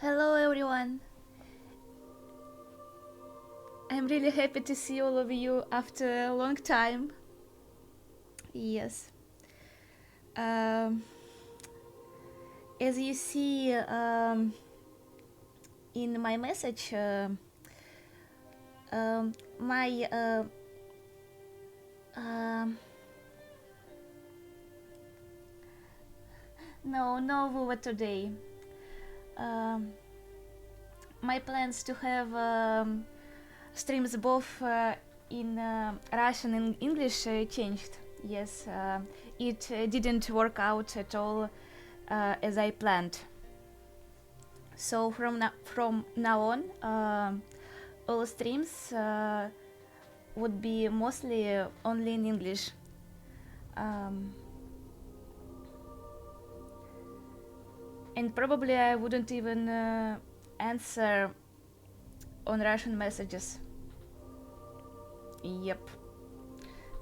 Hello everyone. I'm really happy to see all of you after a long time. Yes. Um, as you see in my message, my no Vuva today. Um, my plans to have streams both in Russian and English changed. Yes, it didn't work out at all as I planned. So from now on, all streams would be mostly only in English. Um, and probably I wouldn't even answer on Russian messages. Yep.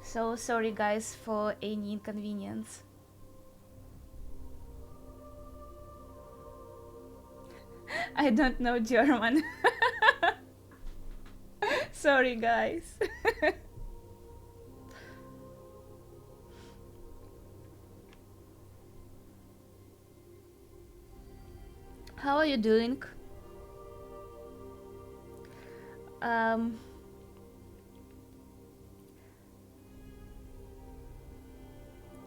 So sorry guys for any inconvenience. I don't know German. Sorry guys. How are you doing? Um,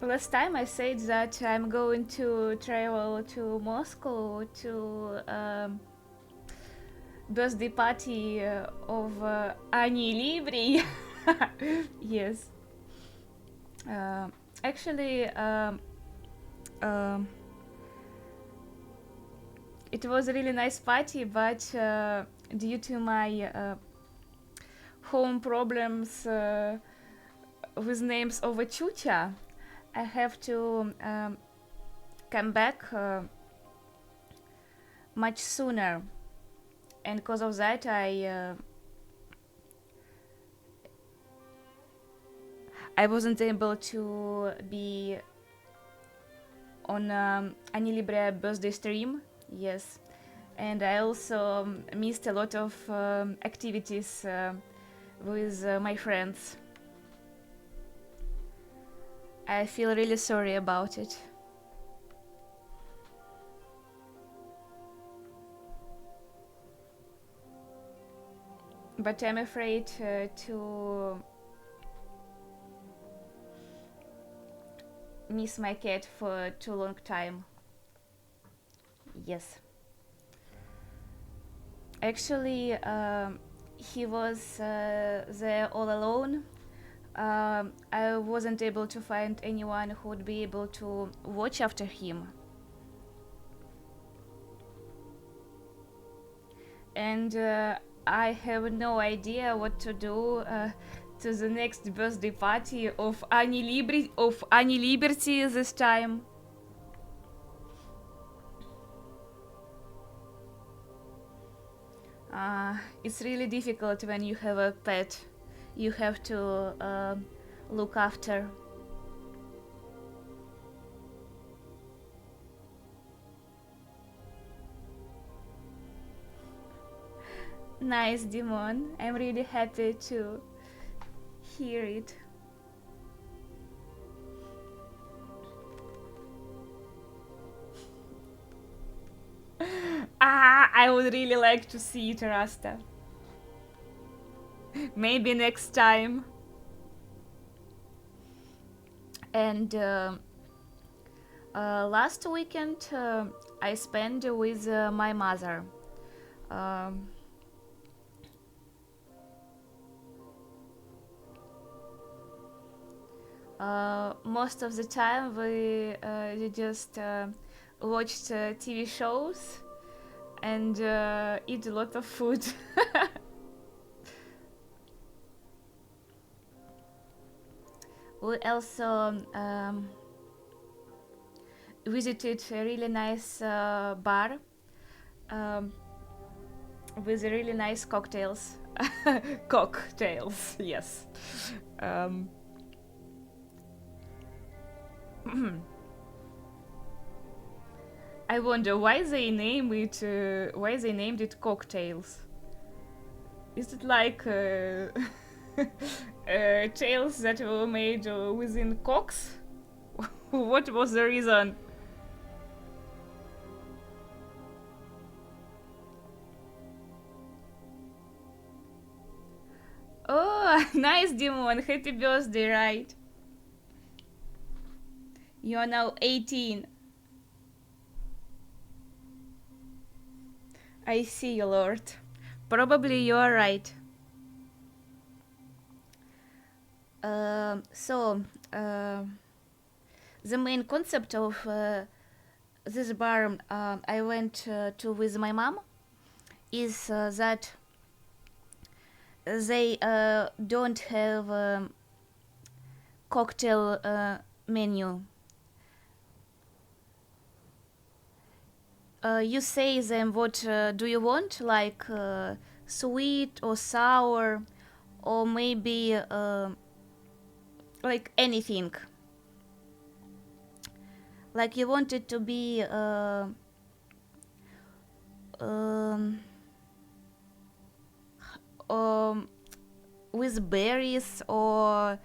Last time I said that I'm going to travel to Moscow to birthday party of Ani Libri. Yes. Uh, Actually, it was a really nice party, but due to my home problems with names of a Chucha, I have to come back much sooner, and because of that I wasn't able to be on Ani Libre birthday stream. Yes, and I also missed a lot of activities with my friends. I feel really sorry about it. But I'm afraid to miss my cat for too long time. Yes. Actually, he was there all alone. I wasn't able to find anyone who would be able to watch after him. And I have no idea what to do to the next birthday party of Ani Liberty this time. It's really difficult when you have a pet. You have to look after. Nice, Dimon. I'm really happy to hear it. I would really like to see it, Rasta. Maybe next time. And last weekend I spent with my mother. Um, Most of the time we just watched TV shows and eat a lot of food. We also visited a really nice bar um, with really nice cocktails. Cocktails, yes. I wonder why they name it. Why they named it cocktails? Is it like tails that were made within cocks? What was the reason? Oh, nice, Dimon. Happy birthday, right? You are now 18. I see you, Lord. Probably you are right. So, the main concept of this bar I went to with my mom is that they don't have cocktail menu. You say them what do you want, like sweet or sour, or maybe like anything. Like you want it to be um, um, with berries, or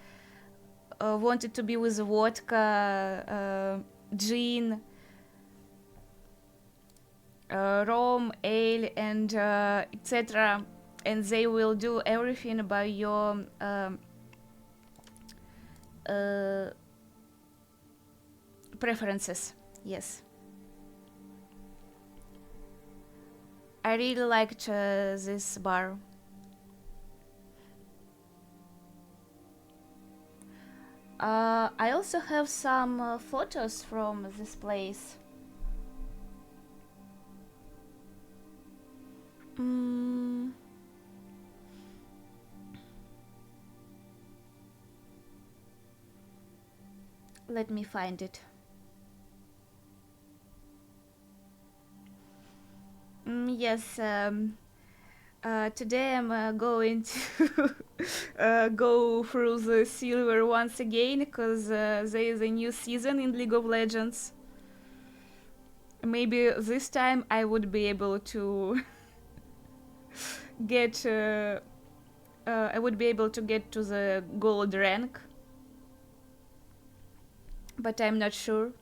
want it to be with vodka, gin, rum, ale, and etc. And they will do everything by your preferences. Yes. I really liked this bar. I also have some photos from this place. Let me find it. Yes, today I'm going to go through the silver once again, because there is a new season in League of Legends. Maybe this time I would be able to get I would be able to get to the gold rank, but I'm not sure.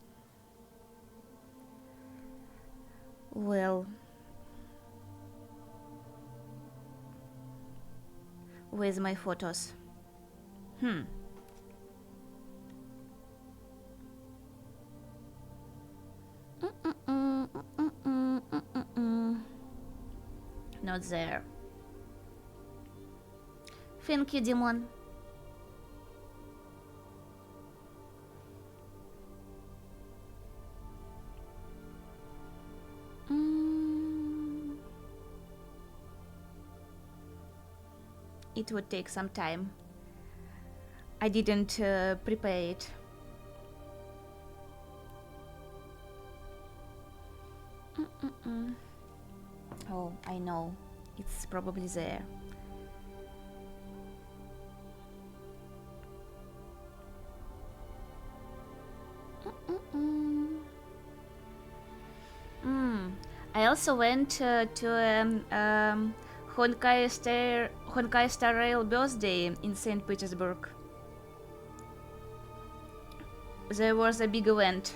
Well, where's my photos? Not there. Thank you, Dimon. It would take some time. I didn't prepare it. Oh, I know. It's probably there. I also went to Honkai Star Rail birthday in St. Petersburg. There was a big event.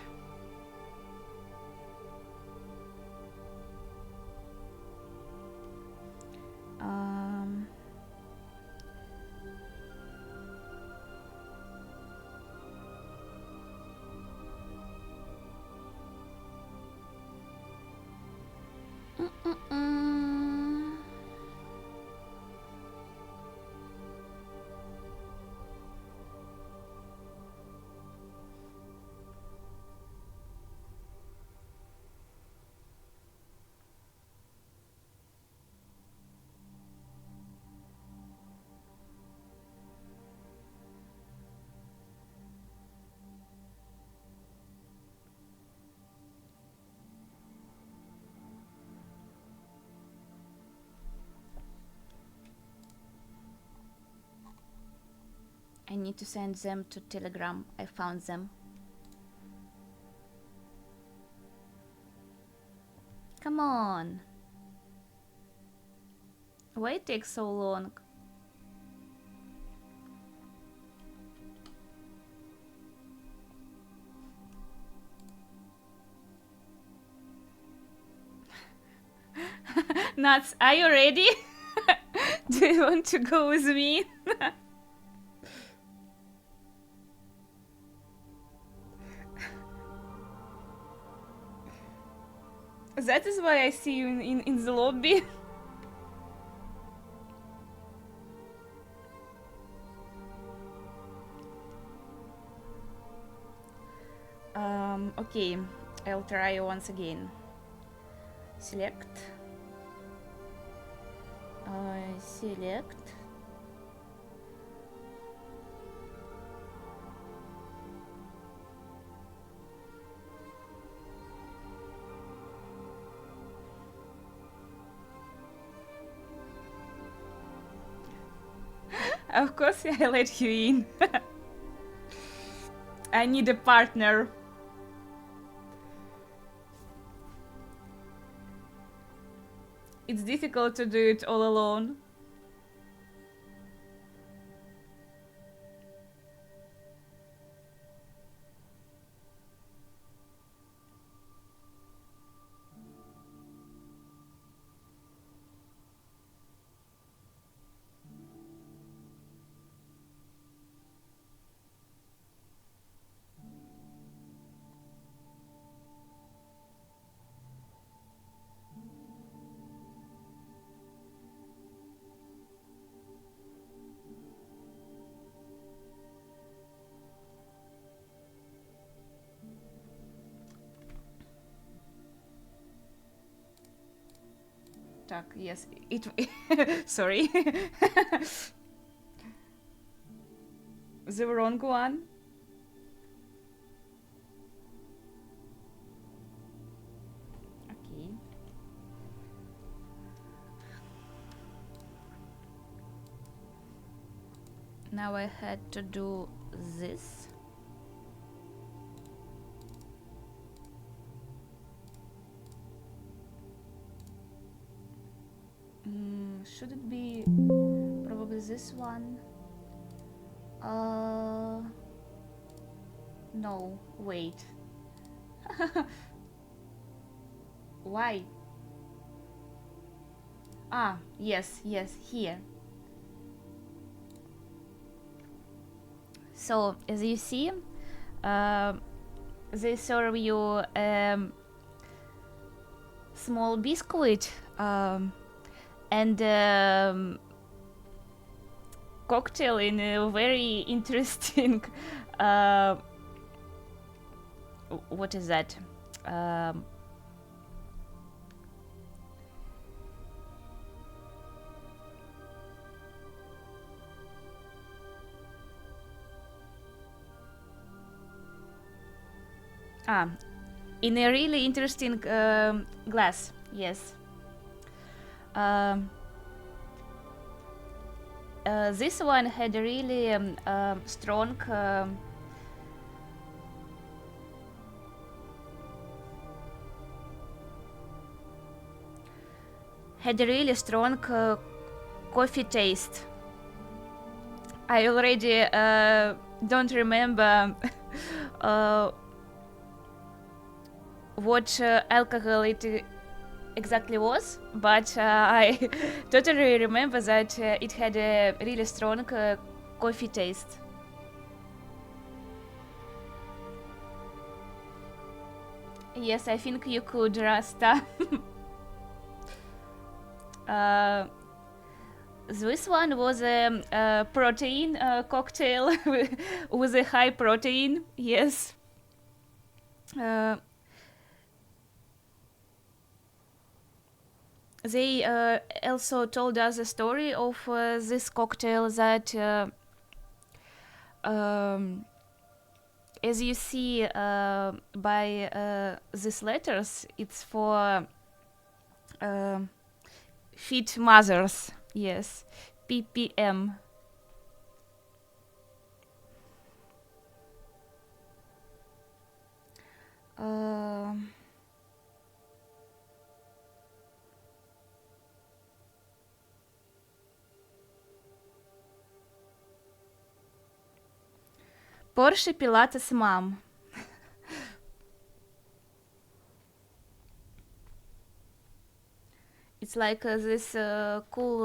I need to send them to Telegram. I found them. Come on. Why it takes so long? Nuts, are you ready? Do you want to go with me? That is why I see you in the lobby. Okay, I'll try once again. Select. Select. Of course I let you in. I need a partner. It's difficult to do it all alone. Так, yes, it. Sorry. The wrong one. Okay. Now I had to do this. Should it be probably this one? No, wait. Why? Ah, yes, here. So, as you see, they serve you small biscuit and cocktail in a very interesting what is that? In a really interesting glass, yes. This one had a really strong coffee taste. I already don't remember what alcohol it exactly was, but I totally remember that it had a really strong coffee taste. Yes, I think you could, Rasta. This one was a protein cocktail with a high protein, yes. They also told us a story of this cocktail that, as you see by these letters, it's for fit mothers, yes, PPM. Porsche Pilates mom. It's like this cool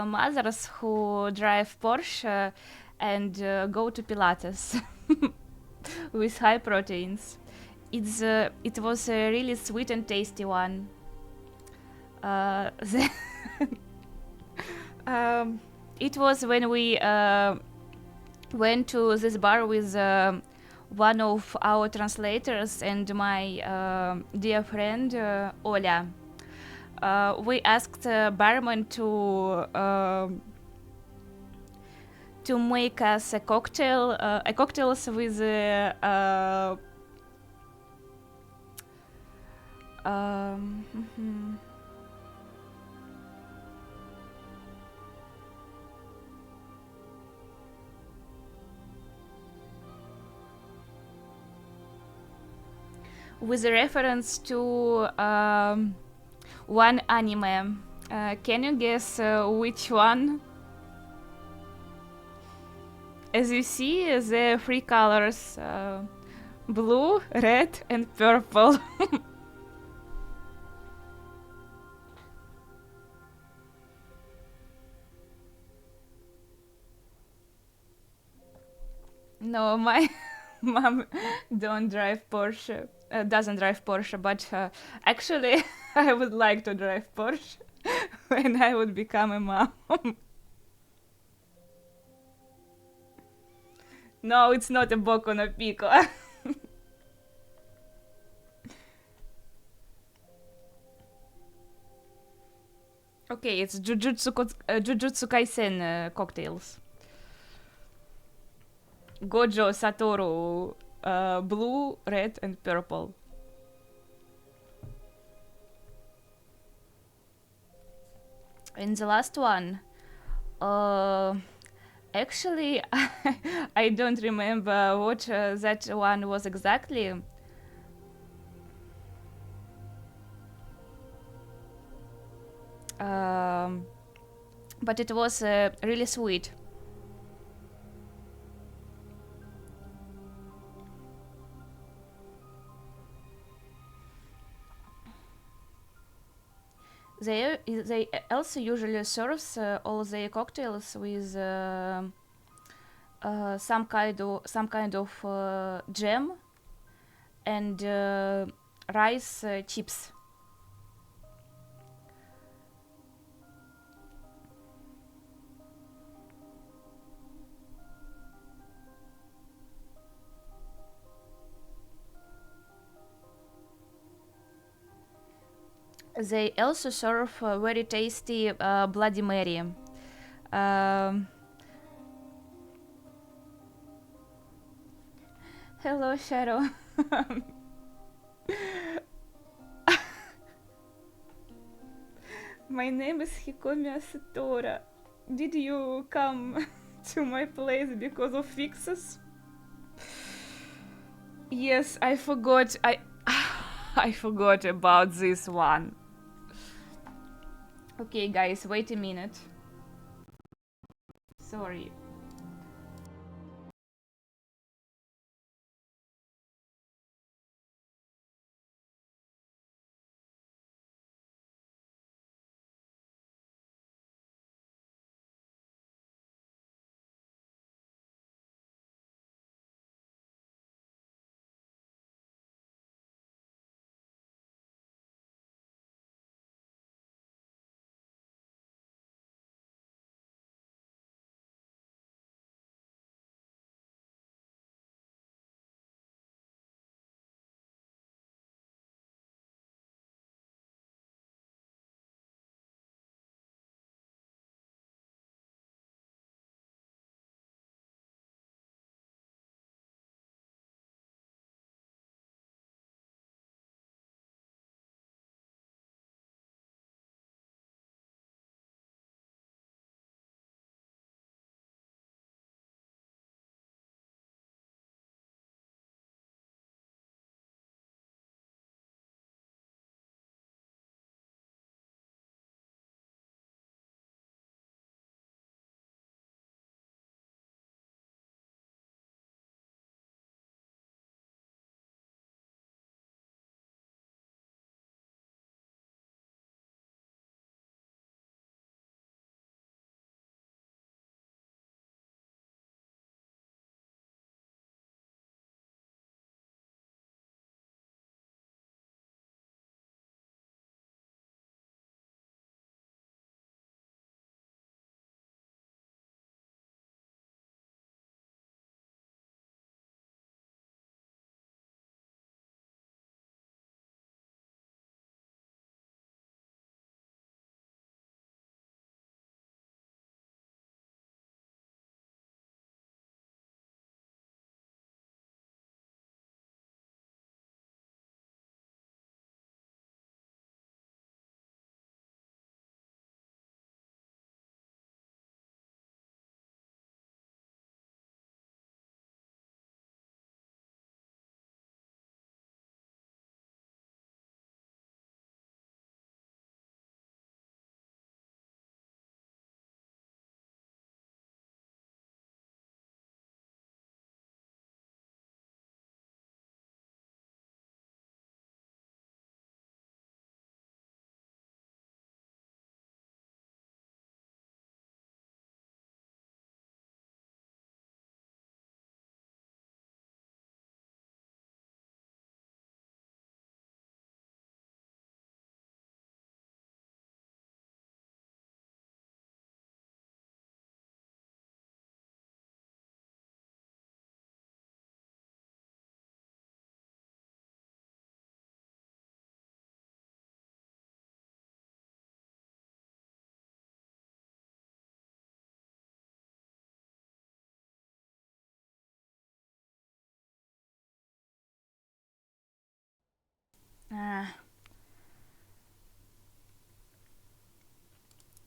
mothers who drive Porsche and go to Pilates with high proteins. It was a really sweet and tasty one. The it was when we went to this bar with one of our translators and my dear friend Oля. We asked barman to make us a cocktails with with a reference to one anime. Can you guess which one? As you see, the three colors: blue, red, and purple. No, my mom don't drive Porsche. Doesn't drive Porsche, but actually, I would like to drive Porsche when I would become a mom. No, it's not a Boku no Pico. Okay, it's Jujutsu Kaisen cocktails. Gojo, Satoru, blue, red, and purple. And the last one, actually, I don't remember what that one was exactly. But it was really sweet. They also usually serves all their cocktails with some kind of jam and rice chips. They also serve very tasty Bloody Mary. Um, Hello, Shadow. My name is Hikomi Asatora. Did you come to my place because of fixes? Yes, I forgot. I forgot about this one. Okay, guys, wait a minute. Sorry.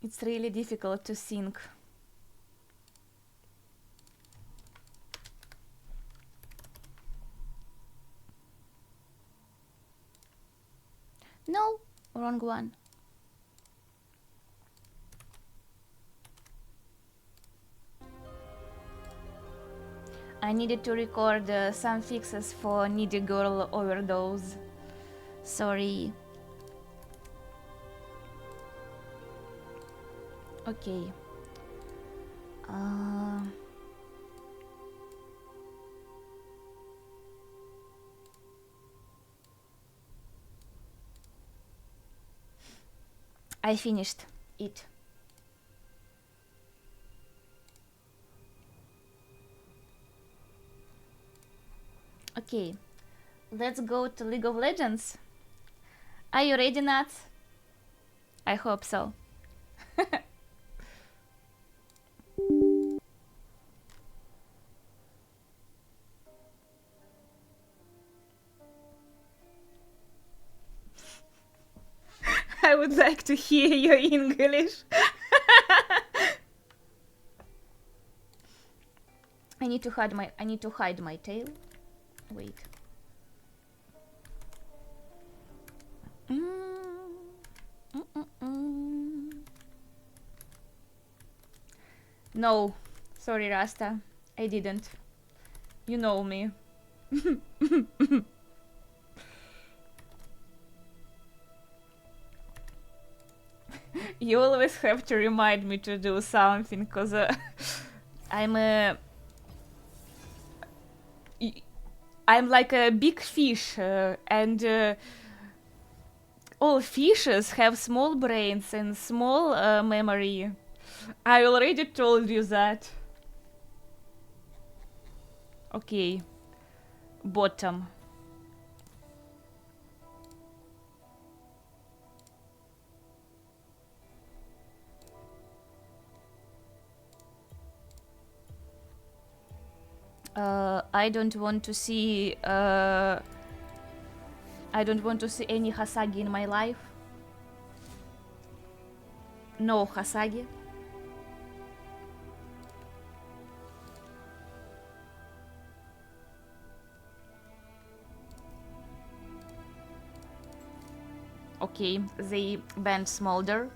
It's really difficult to think. No, wrong one. I needed to record some fixes for Needy Girl Overdose. Sorry. Okay. I finished it. Okay, let's go to League of Legends. Are you ready, Nats? I hope so. I would like to hear your English. I need to hide my tail. Wait. No, sorry, Rasta. I didn't. You know me. You always have to remind me to do something, cause I'm like a big fish, and all fishes have small brains and small memory. I already told you that. Okay. Bottom. I don't want to see any Hasagi in my life. No Hasagi. Okay, they banned Smolder.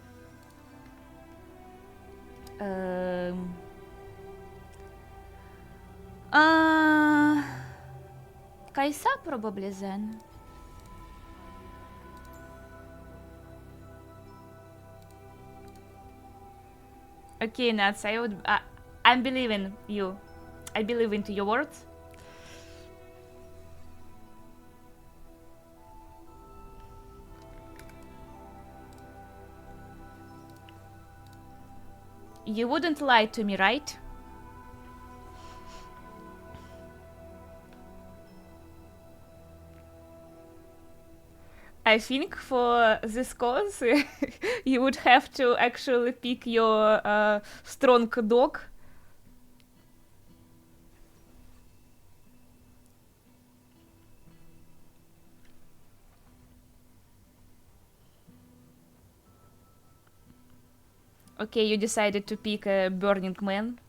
Kaisa probably then. Okay, Nats, I'm believing you. I believe into your words. You wouldn't lie to me, right? I think for this cause, you would have to actually pick your strong dog. Okay, you decided to pick a Burning Man.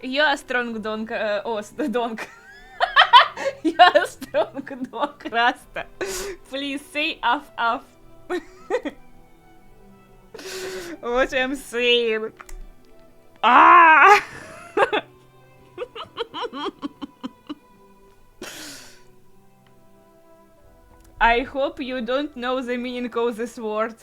You're a strong donk, donk. You're a strong donk, Rasta. Please say af. What I'm saying. Ah! I hope you don't know the meaning of this word.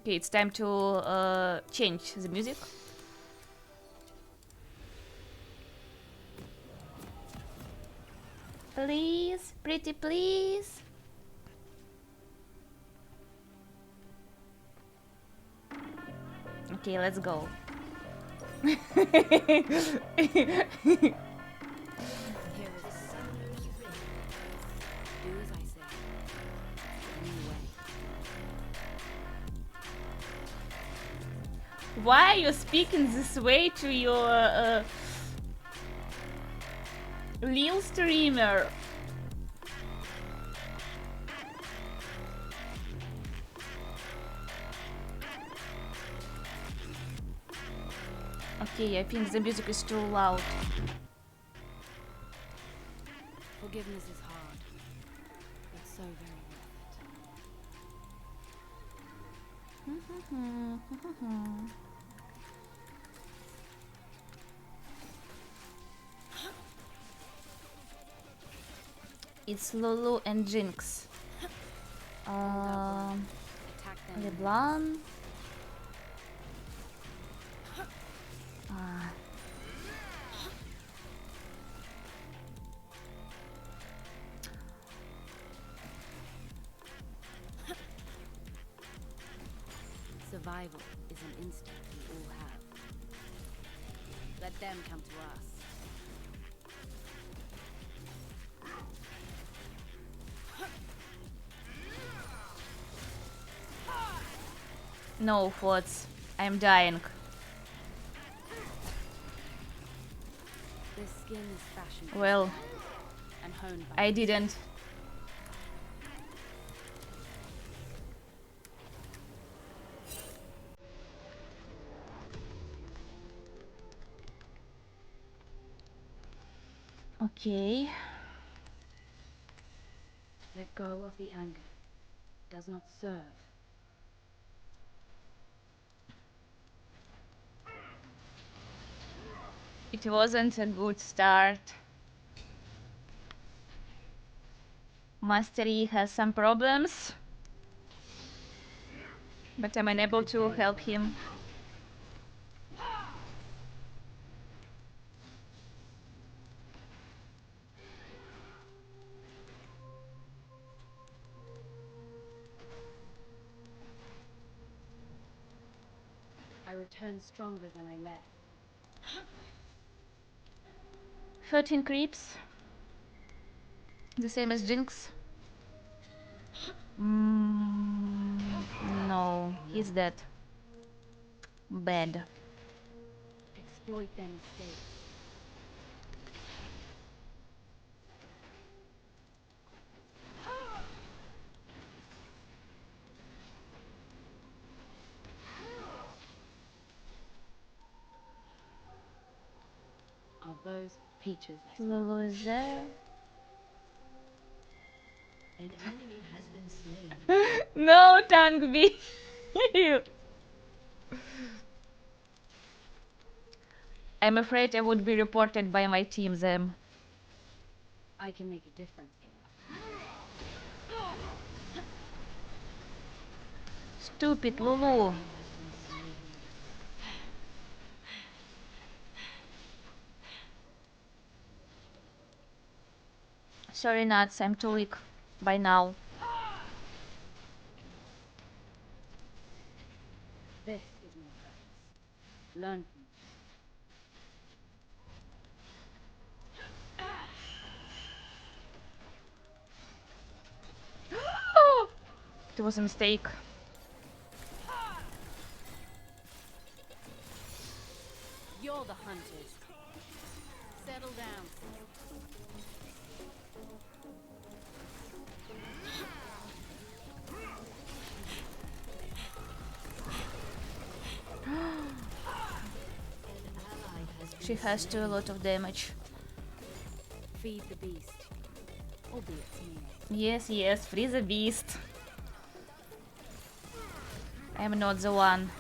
Okay, it's time to change the music. Please, pretty please. Okay, let's go. Why are you speaking this way to your real streamer? Okay, I think the music is too loud. Forgiveness is hard. It's so very worth it. It's Lulu and Jinx. LeBlanc. Survival is an instinct we all have. Let them come to us. No thoughts. I'm dying. This skin is fashioned Well, and honed by I didn't. Okay. Let go of the anger. It does not serve. It wasn't a good start. Mastery has some problems, but I'm unable to help him. I return stronger than I left. 13 creeps. The same as Jinx. No, he's dead. Bad. Exploit their mistakes. Are those peaches? Lulu is there. An enemy has been slain. No, Tangbi. I'm afraid I would be reported by my team then. I can make a difference. Stupid Lulu. Sorry, Nuts, I'm too weak by now. This is my purpose. Learn from me. It was a mistake. You're the hunters. Settle down. She has to a lot of damage. Feed the beast. Albeit small. Yes, yes, free the beast. I'm not the one.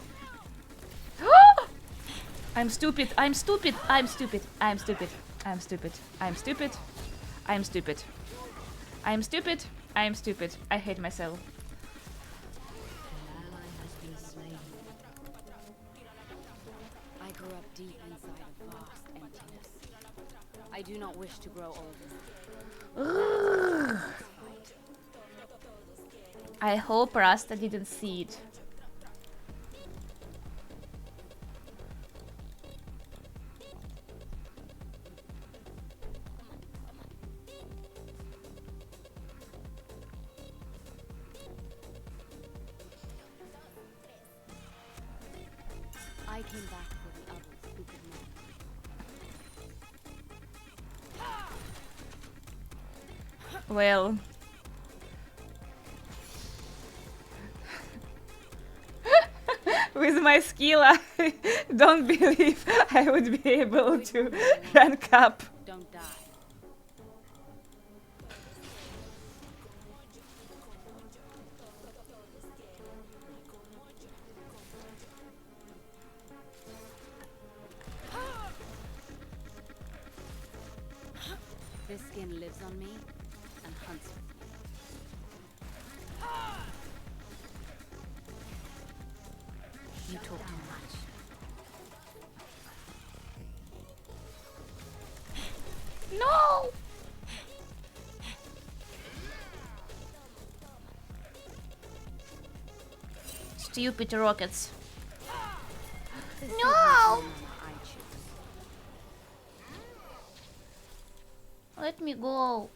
I'm stupid, I'm stupid, I'm stupid, I'm stupid, I'm stupid, I'm stupid, I'm stupid. I'm stupid, I'm stupid. I hate myself. An ally has been slain. I do not wish to grow old. Ugh. I hope Rasta didn't see it. I came back for the others who could not. Well. With my skill, I don't believe I would be able to rank up. Don't die. This skin lives on me and hunts with me. You talk too much. No! Stupid rockets. This No! is not the mama I choose. Let me go.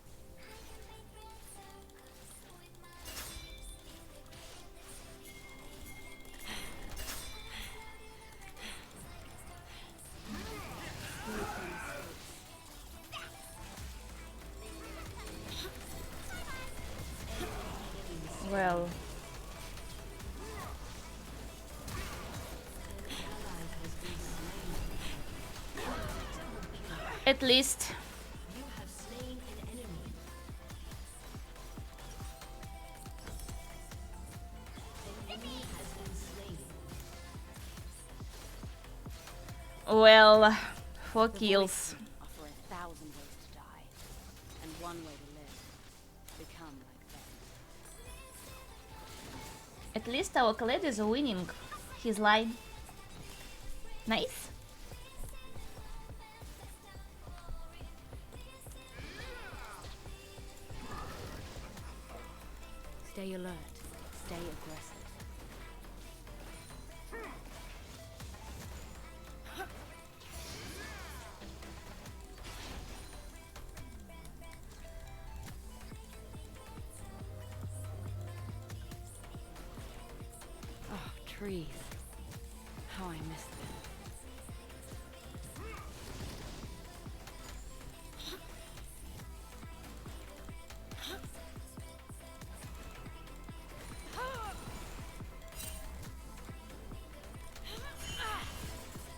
Well. At least. You have slain an enemy. An enemy has been slain. Well, 4 The kills. voices offer 1,000 ways to die, and one way to live. Become like them. At least our Khaled is winning his line. Nice. Stay alert. Stay aggressive. Oh, trees. How I miss them.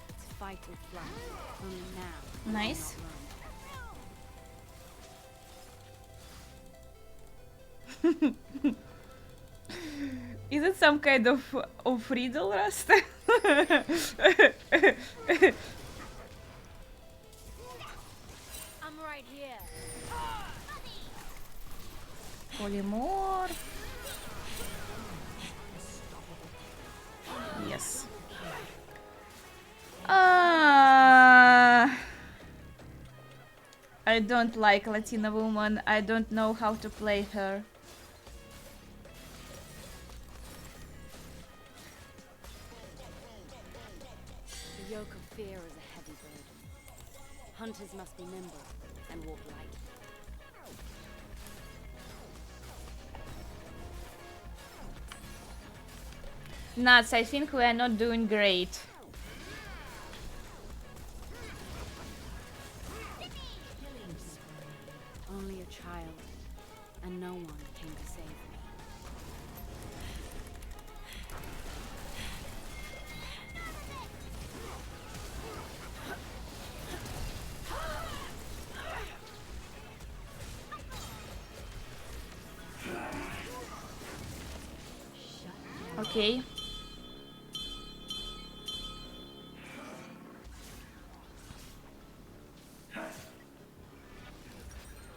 It's fight or flight. Only now. Nice. Is it some kind of riddle, Rust? I'm right here. Polymorph. Yes. I don't like Latina woman. I don't know how to play her. The yoke of fear is a heavy burden. Hunters must be nimble and walk light. Nuts, I think we are not doing great. Only a child, and no one came to save me. Okay.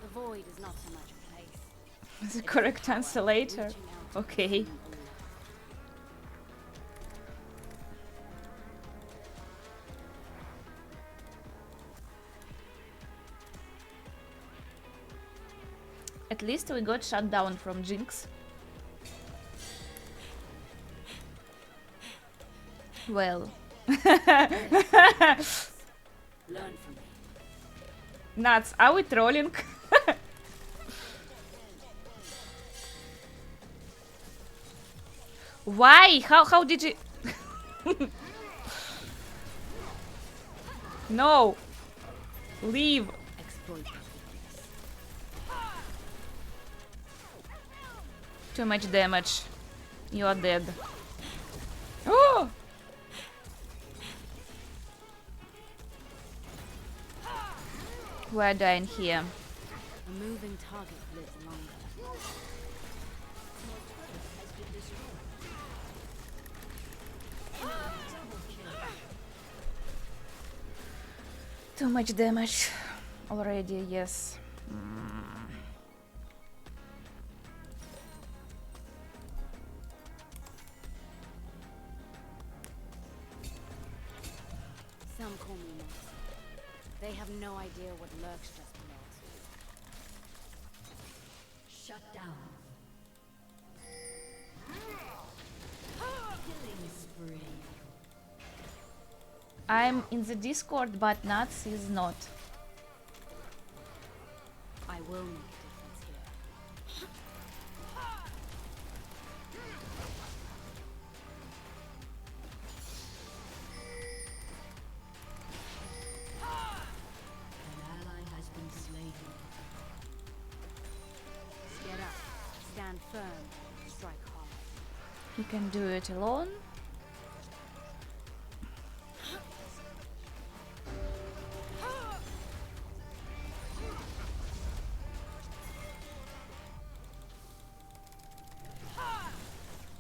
The void is not so much a place. The correct answer later. Reaching out to Okay. open all. At least we got shut down from Jinx. Well. Learn from me. Nuts, are we trolling? Why? How did you... No! Leave! Exploit their weakness. Too much damage. You are dead. Oh! We're dying here. A moving target lives longer. Too much damage already, yes. Some call me monster. They have no idea what lurks just below us. Shut down. Killing spree. I'm in the Discord, but Nuts is not. I will make a difference here. An ally has been slain. Get up, stand firm, strike hard. You can do it alone.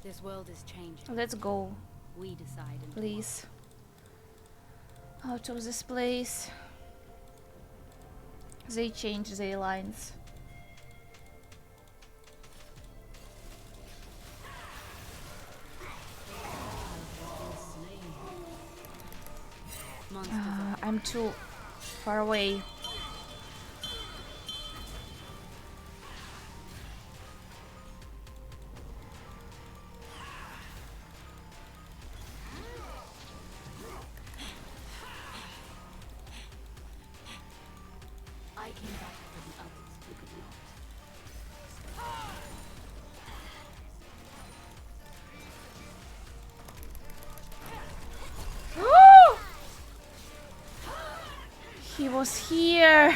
This world is changing. Let's go, We decide in please. Out of this place. They changed their lines. Monsters are I'm too far away. I came back for the others who could not. He was here.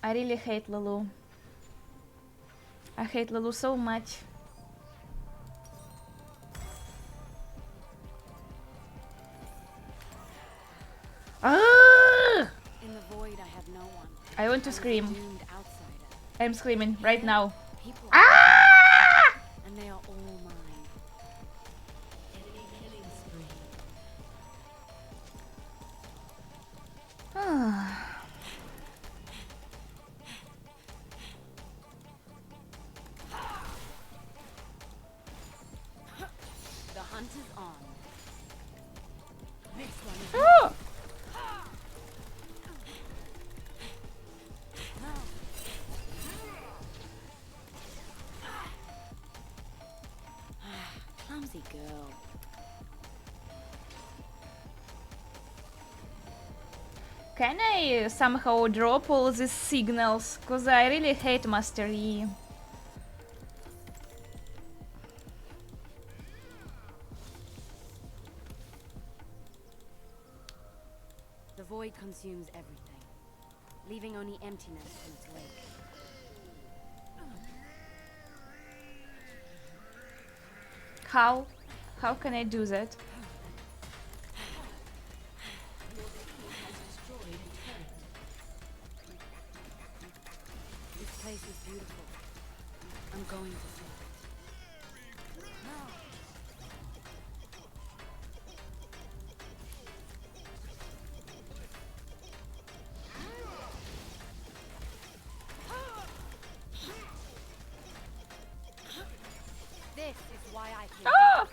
I really hate Lulu. I hate Lulu so much. Ah! in the void. I have no one. I want to I was a scream. doomed outsider. I'm screaming right now. People, Ah! and they are all mine. Enemy killing spree. The hunt is on. This one is Ah! clumsy girl. Can I somehow drop all these signals? Cause I really hate Master Yi. The void consumes everything, leaving only emptiness in its wake. How? How can I do that? This place is beautiful. I'm going to see it. This is why I came Ah! back.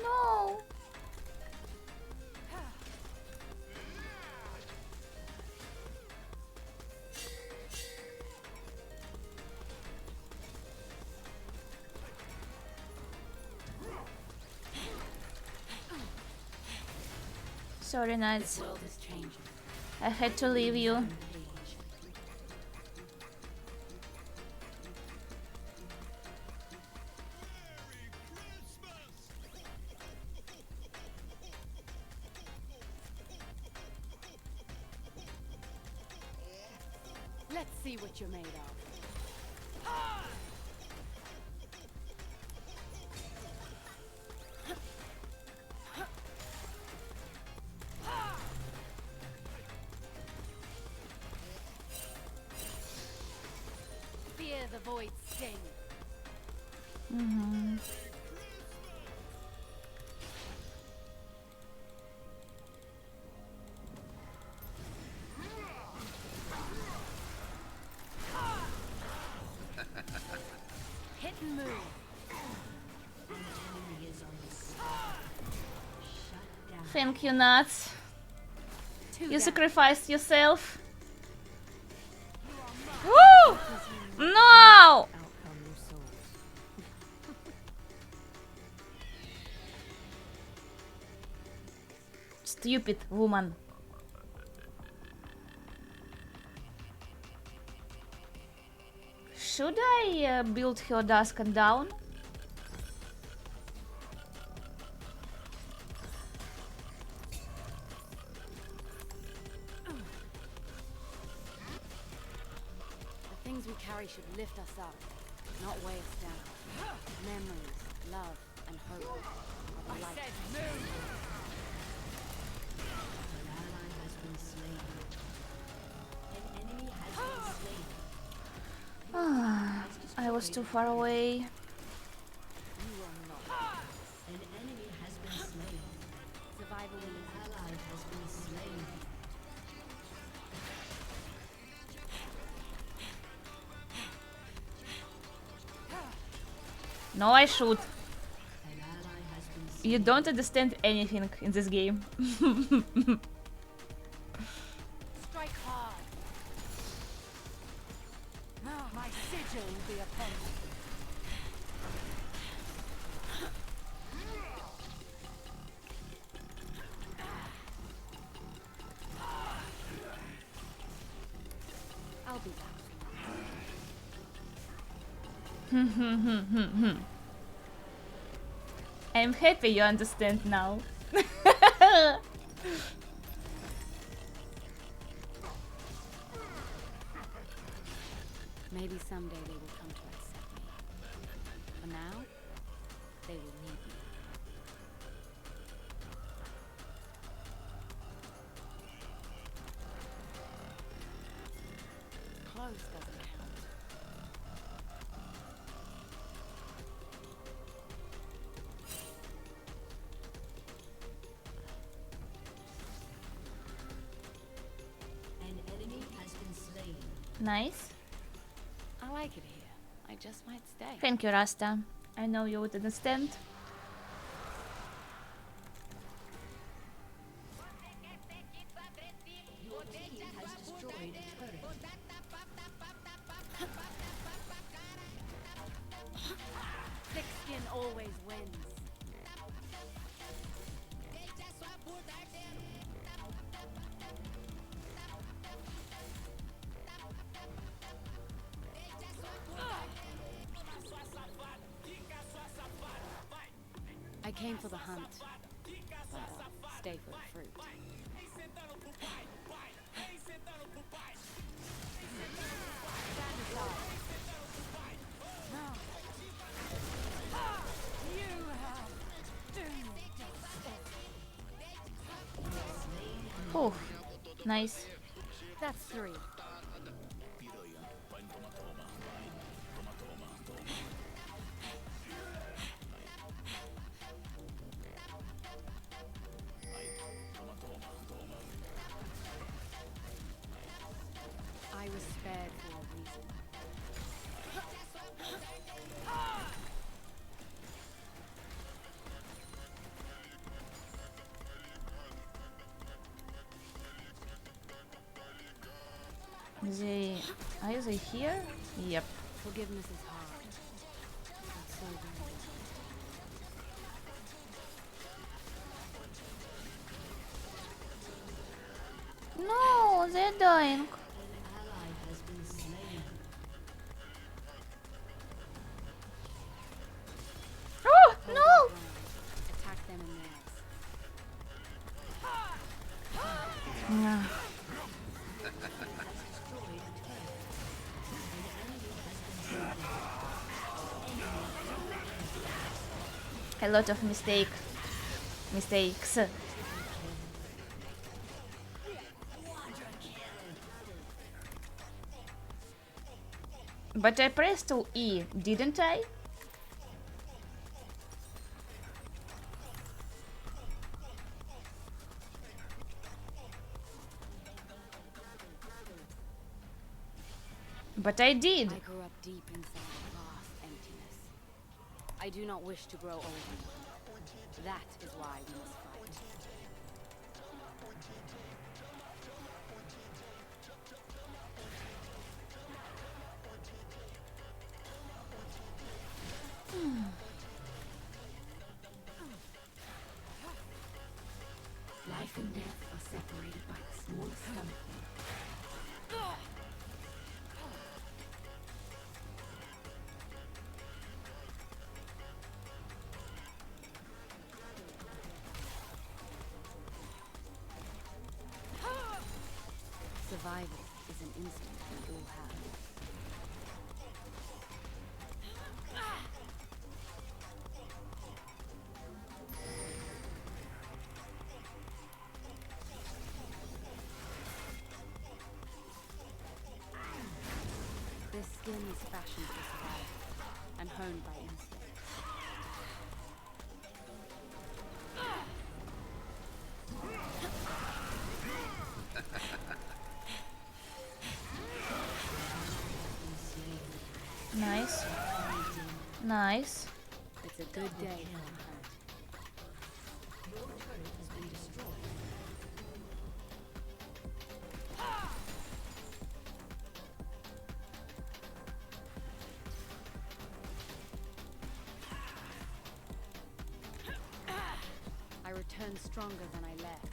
No! Sorry, Knights. The world is changing. I had to leave you. Leage. Let's see what you're made of. Fear the void sting. Mm-hmm. Hit and move. Enemy is on the side. Shut down. Thank you, Nuts. Two You down. sacrificed yourself. Woo! No! Out from your souls. Stupid woman. Should I build her dusk and down? The things we carry should lift us up, not weigh us down. Memories, love, and hope are the light. An ally has been slain. An enemy has been slain. I was too far away. You will not. An enemy has been slain. Survival An is ally has been slain. No, I shoot. An ally has been slain. You don't understand anything in this game. strike hard. Now my sigil will be upon you. I'll be back. I'm happy you understand now. Maybe someday they will come to accept me. For now, they will need me. Close doesn't count. An enemy has been slain. Nice. I like it here. I just might stay. Thank you, Rasta. I know you would understand. Your team has destroyed a turret. Thick skin always wins. I came for the hunt, but I'll stay for the fruit. Stand aside. No. You have doomed us. Oh, nice. That's three. I was spared for a reason. Are they here? Yep. Forgiveness is hard. But so very easy. they're dying. Ally has been slain. Oh, Hold no! that ground. Attack them in theirs. Yeah. Destroyed a turret. An enemy has been slain. A lot of mistakes. But I pressed E, didn't I? But I did. I grew up deep inside a vast emptiness. I do not wish to grow old anymore. That is why we must fight. Life and death are separated by the smallest stomach. Survival is an instinct we all have. This skin is fashioned for survival and honed by instinct. Nice. Nice. It's a good day for a hunt. Your turret has been destroyed. I return stronger than I left.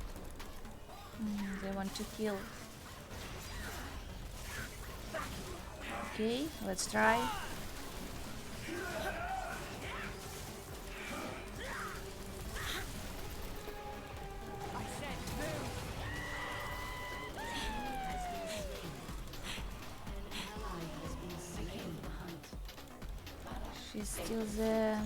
They want to kill. Okay, let's try. Ally has been slain. She's still there.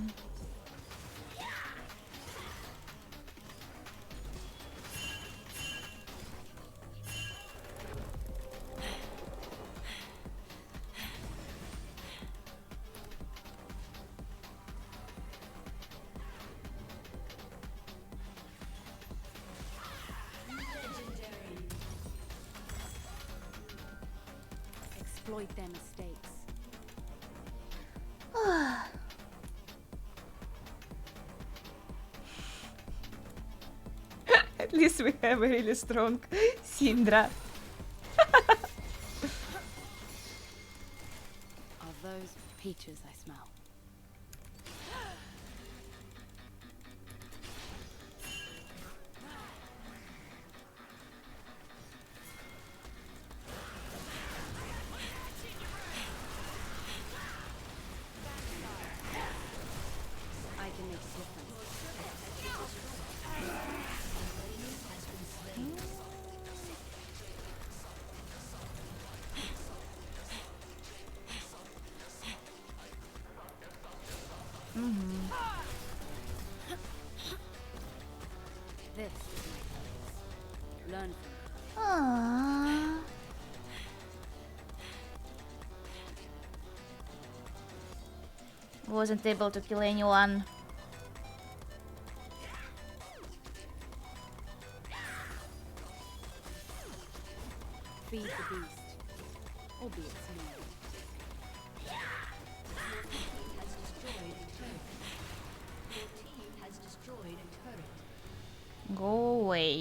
Exploit their mistakes. At least we have a really strong Syndra. Are those peaches I smell? I can make a difference. This is my place. Learn from it. Aww. Wasn't able to kill anyone. Feed the beast, albeit small. Has destroyed a turret. Your team has destroyed a turret. Go away.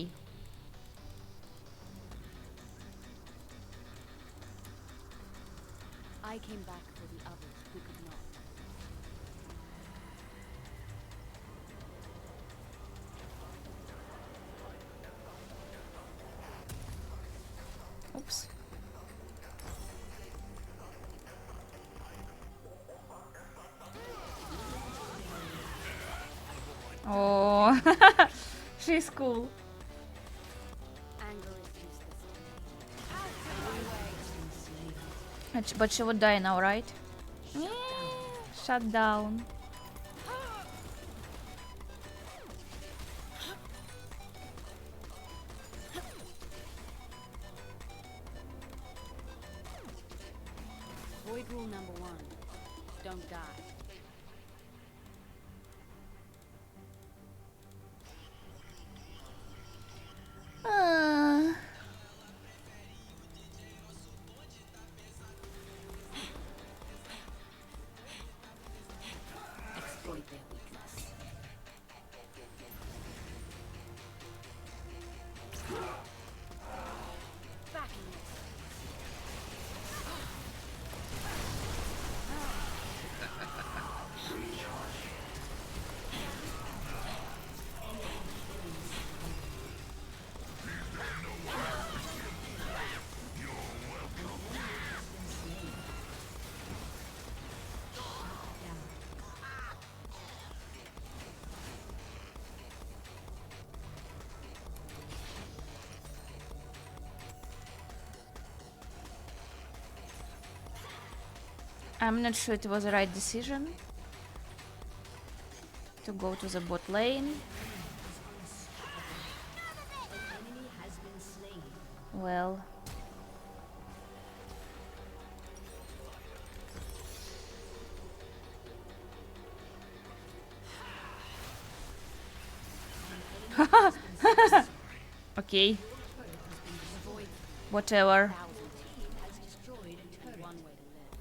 I came back for the others who could not. Oops. Oh, she's cool. Anger is useless to me. But she would die now, right? Shut down. Void rule number 1. Don't die. Exploit their weakness. Backing it. I'm not sure it was the right decision to go to the bot lane. Well, okay, whatever. One way to live.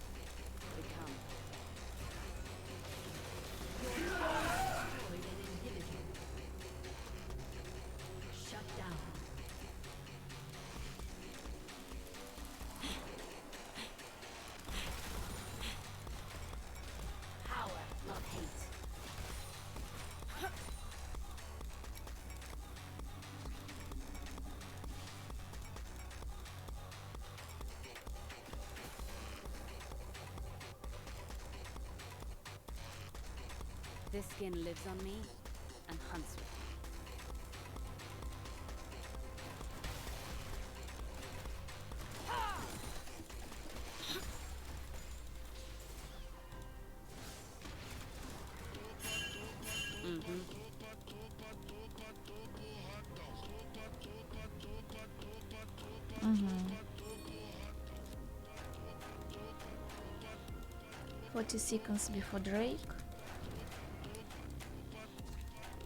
Become. Shut down. Power, not hate. This skin lives on me and hunts with me. Mm-hmm. 40 seconds before Drake.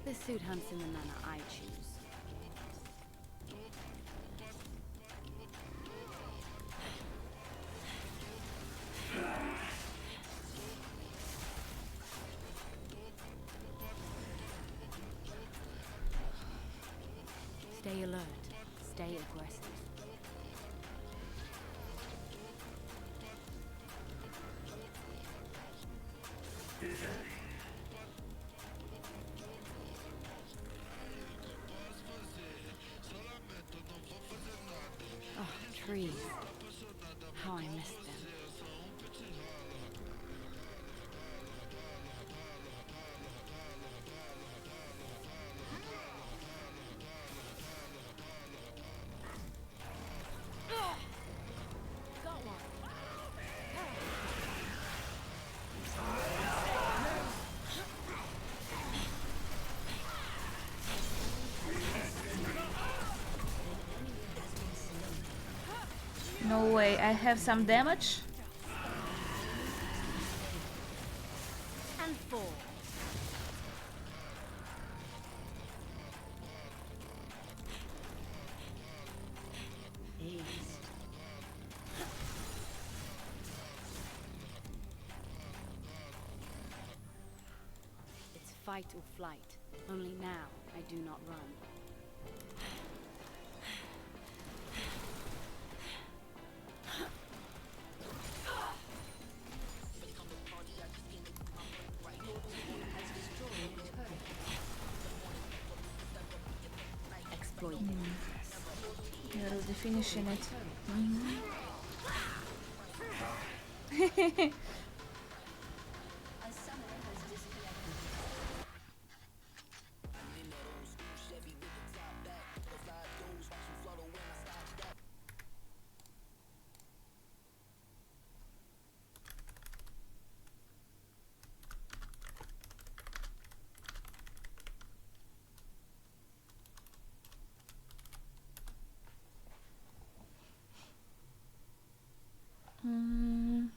This suit hunts in the manner I choose. Stay alert. Stay aggressive. Oh, trees. How I missed them. Got one. No way, I have some damage. And 4. It's fight or flight. Only now I do not run. Exploit their weakness. They're really finishing it. A summoner has disconnected. Mm.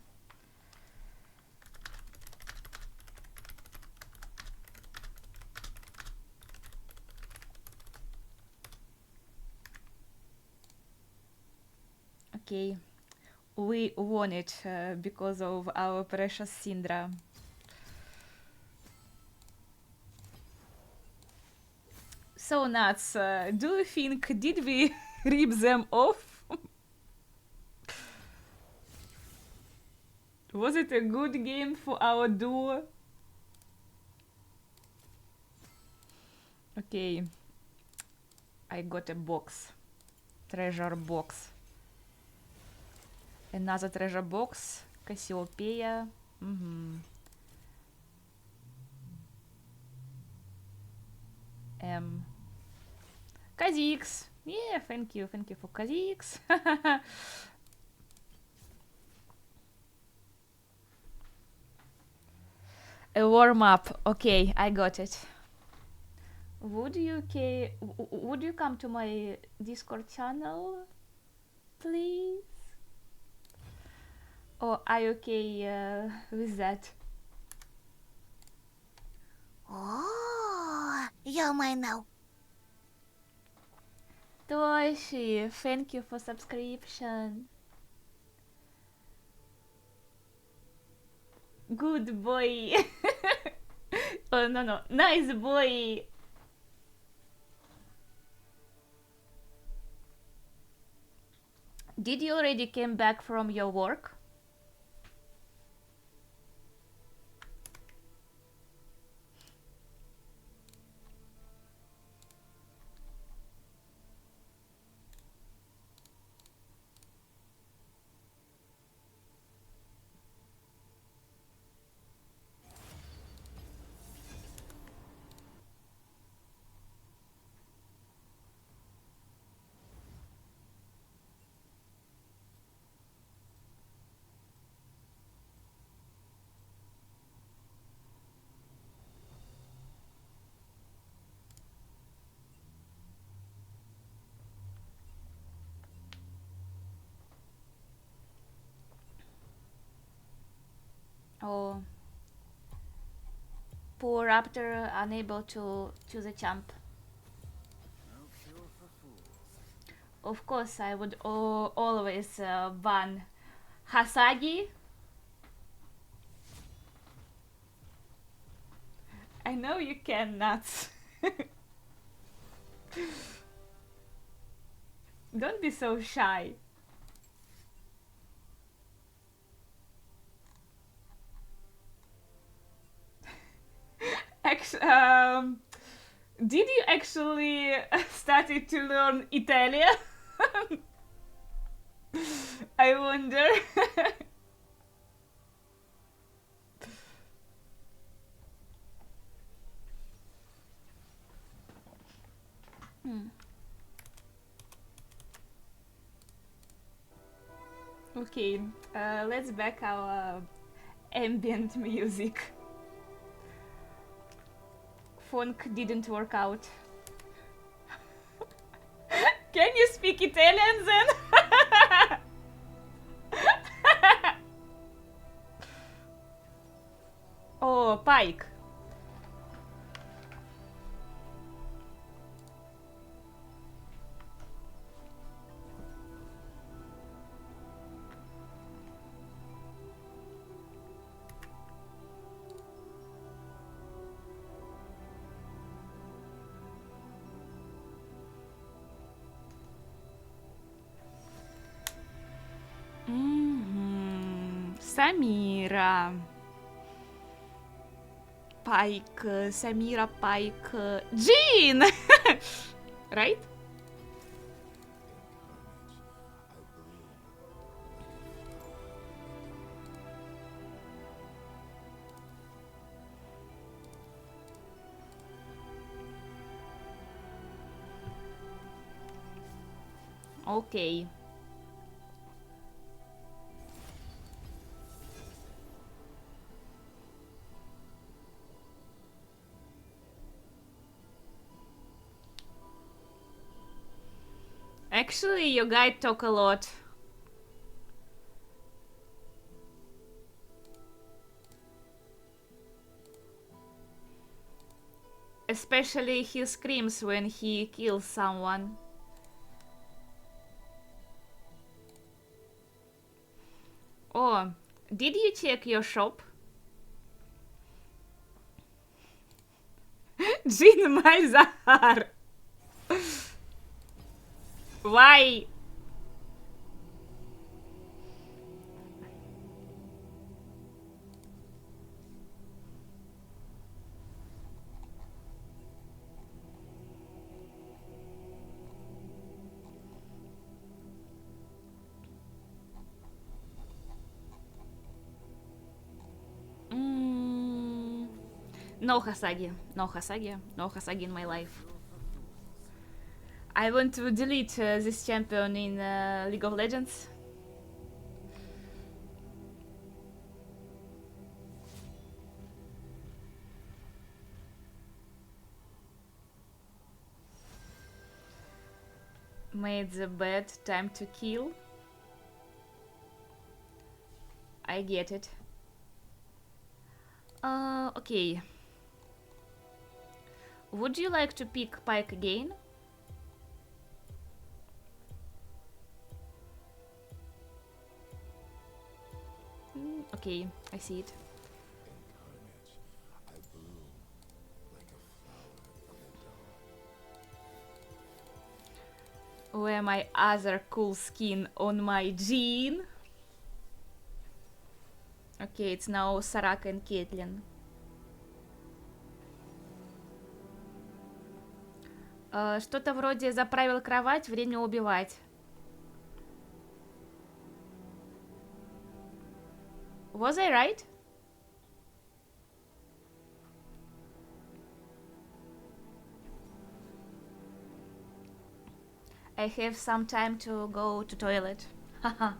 Okay, we won it because of our precious Syndra. So nuts. Do you think did we rip them off? Was it a good game for our duo? Okay, I got a box, treasure box. Another treasure box, Cassiopeia. Kha'Zix. Yeah, thank you for Kha'Zix. A warm up. Okay, I got it. Would you come to my Discord channel, please? Or are you okay with that? Oh, you're mine now. Toshi, thank you for subscription. Good boy. Oh no, nice boy. Did you already came back from your work? Oh, poor Raptor unable to choose a champ. Of course, I would always ban Hasagi. I know you can, Nuts. Don't be so shy. Did you actually started to learn Italian? I wonder. Okay, let's back our ambient music. Funk didn't work out. Can you speak Italian then? Oh, Pike. Samira. Pike, Samira Pike, Jean! Right? Okay. Actually, your guide talk a lot. Especially he screams when he kills someone. Oh, did you check your shop? Jin Malzahar. Why? No Hasagi. No Hasagi. No Hasagi in my life. I want to delete this champion in League of Legends. Made the bed, time to kill. I get it. Okay. Would you like to pick Pike again? Okay, I see it. I bloom like a flower in the dawn. Wear my other cool skin on my Jean. Okay, it's now Saraka and Caitlyn. Что-то вроде заправил кровать, время убивать. Was I right? I have some time to go to toilet. Haha.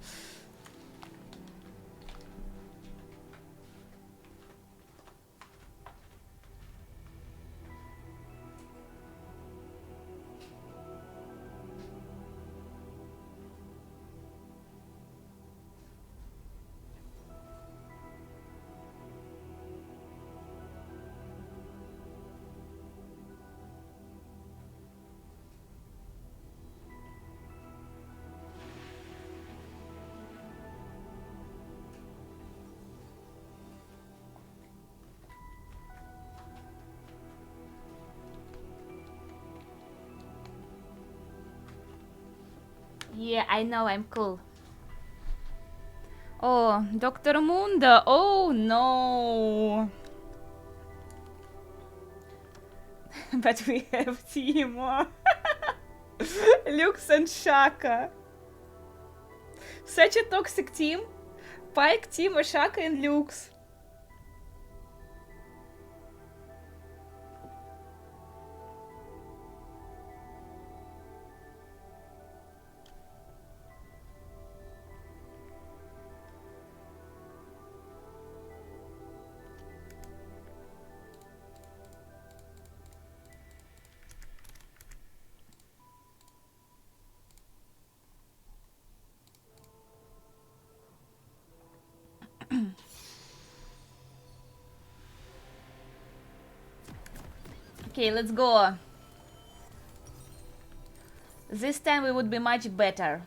Yeah, I know, I'm cool. Oh, Dr. Munda. Oh no. But we have Timo. Lux and Shaka. Such a toxic team. Pike, Timo, Shaka and Lux. Okay, let's go. This time we would be much better.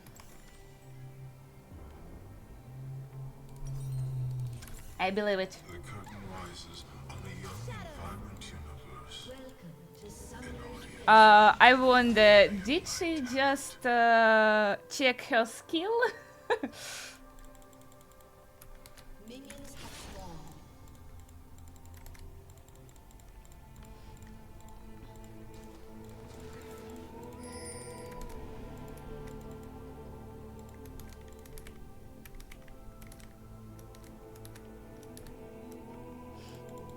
I believe it. The curtain rises on a young and vibrant universe. Welcome to Summer. An audience. I wonder, did she just check her skill? Minions have spawned.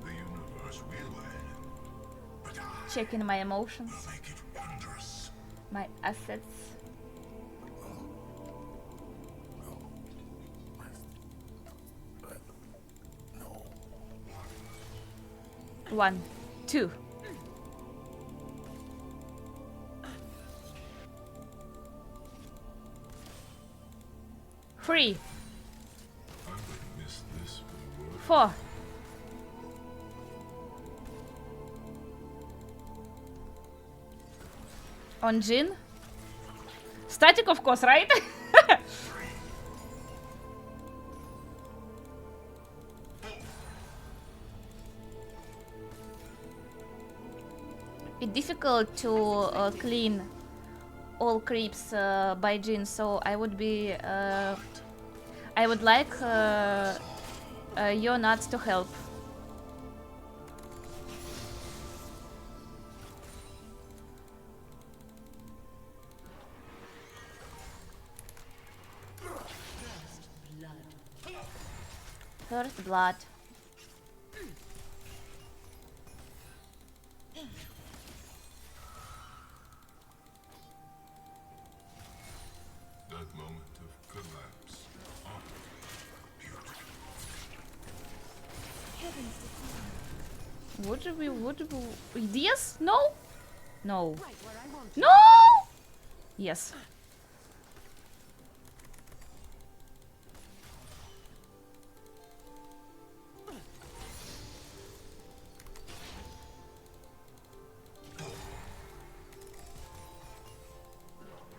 The universe will end, but I Checking my emotions, will make it wondrous. my assets. 1, 2. Three, I would miss this for the world. 4. On Jin. Static, of course, right? It's difficult to clean all creeps by Jin, so I would be. I would like your nuts to help. First blood. That moment of collapse. Oh, beautiful. Would we? Yes? No? No. Right where I want No! Yes.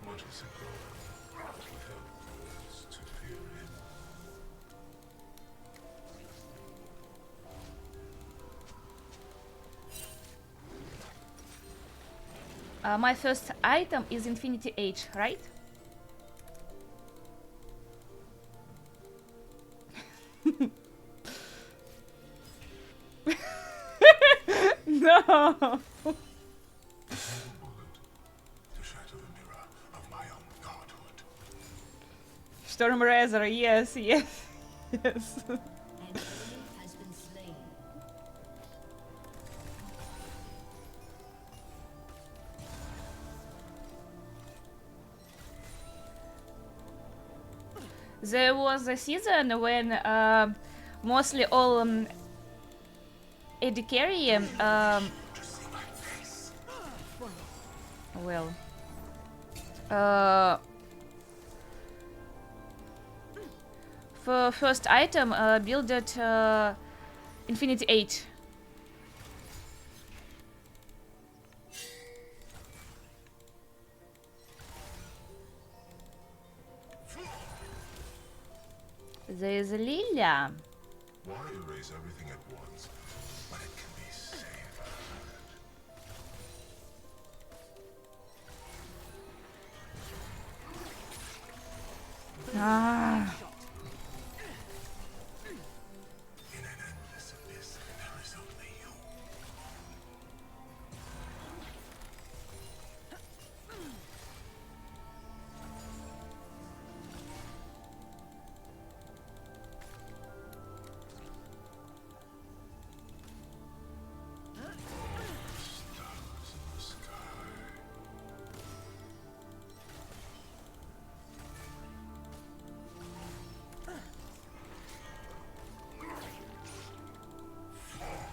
What is a God without words to fear him? My first item is Infinity Age, right? No. The single bullet to shatter the mirror of my own godhood. Storm Razor, yes, yes, yes. An enemy has been slain. There was a season when mostly all AD carry well for first item builded Infinity 8. There is Lilia. Why erase everything at once when it can be savored? Ah. In an endless abyss, there is only you. Stars in the sky.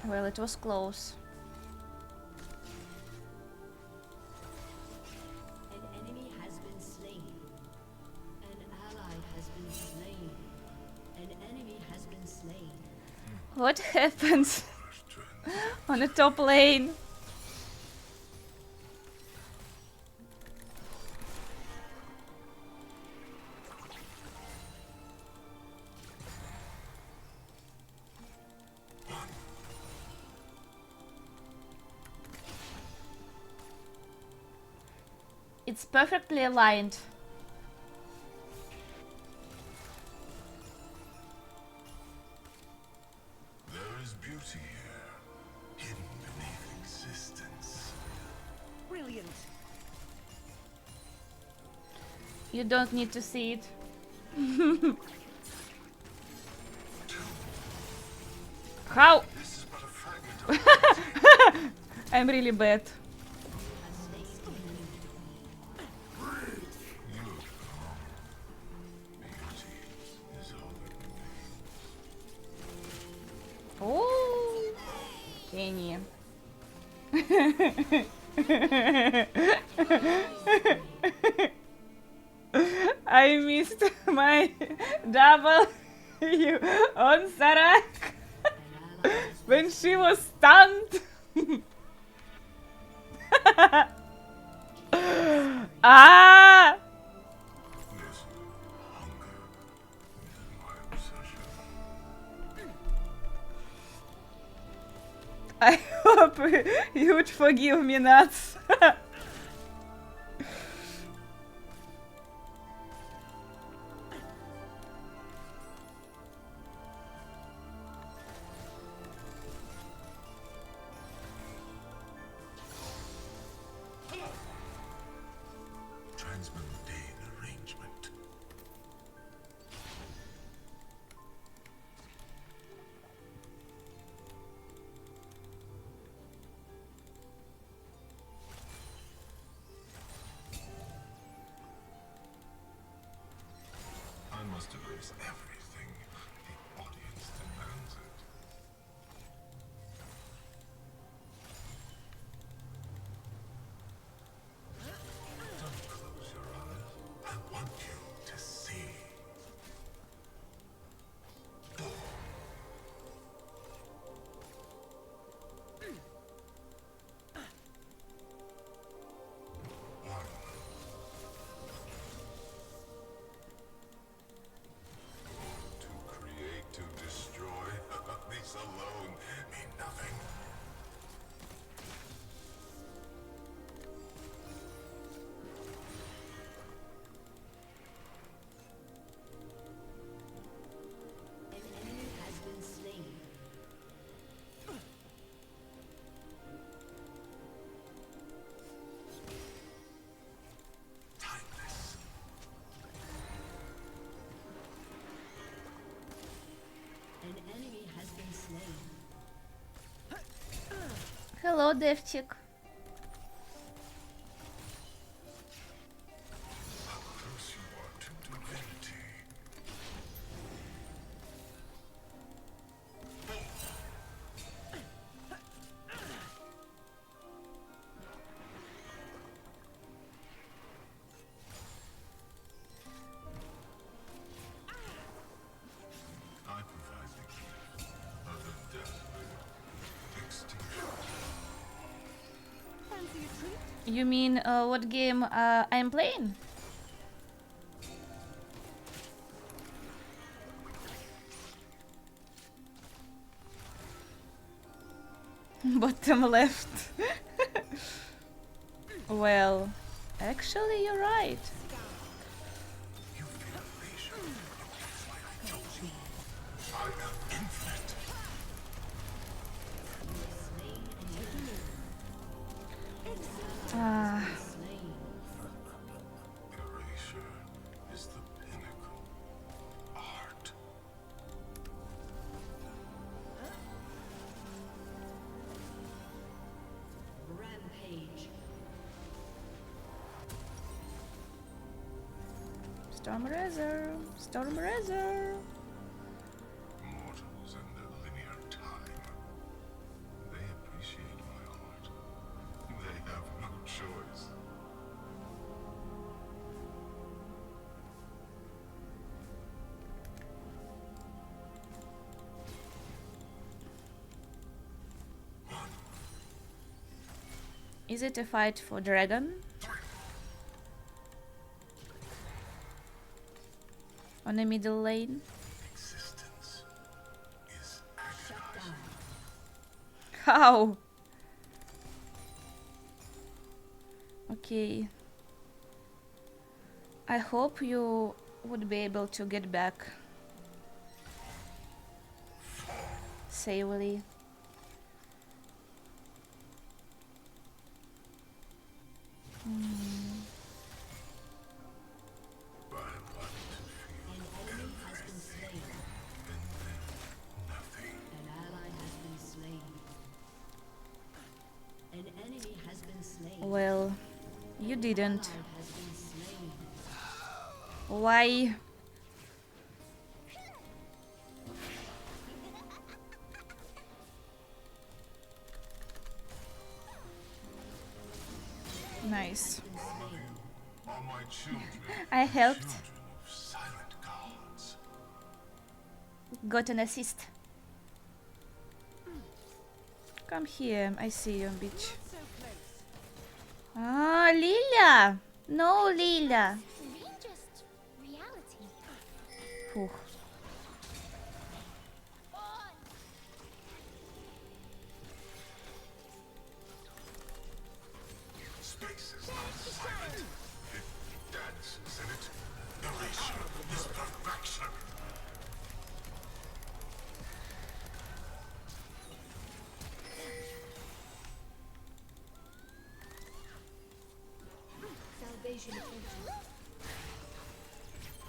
Well, it was close. An enemy has been slain. An ally has been slain. An enemy has been slain. What happens Strength. on the top lane? It's perfectly aligned. There is beauty here, hidden beneath existence. Brilliant. You don't need to see it. How? This is but a fragment of I'm really bad. beauty is all that remains. Oh. any. I missed my double on Sarak when she was stunned. Ah! This hunger is my obsession. I hope you'd forgive me, nuts. Transmundane arrangement. I must erase everything. The audience demands it. Don't close your eyes. I want you to see. To create, to destroy, these alone mean nothing. An enemy has been slain. Timeless. An enemy has been slain. Hello, Devchik. How close you are to divinity. I provide the gift of a dazzling extinction. Fancy a treat? You mean what game I'm playing? Bottom left. Well, actually, you're right. You feel elation. That's why I chose you. I am infinite. Slain an enemy. Ah, Slain. Erasure is the pinnacle. Art. Rampage. Storm Razor, Storm Razor. Mortals and their linear time. They appreciate my art. They have no choice. Is it a fight for dragon? On a middle lane? Existence is Shut agonizing. down. How? Okay. I hope you would be able to get back safely. I want to feel An enemy has been slain. and then nothing. An ally has been slain. An enemy has been slain. Well, you didn't. Ally has been slain. Why? Nice. All of you are my children. I helped. Children of silent gods. Got an assist. Come here. I see you, bitch. So close. Ah, Lilia. No, Lilia. Just reality. Фух. Space is not silent. It dances in it. Erasure is perfection. Salvation approaching.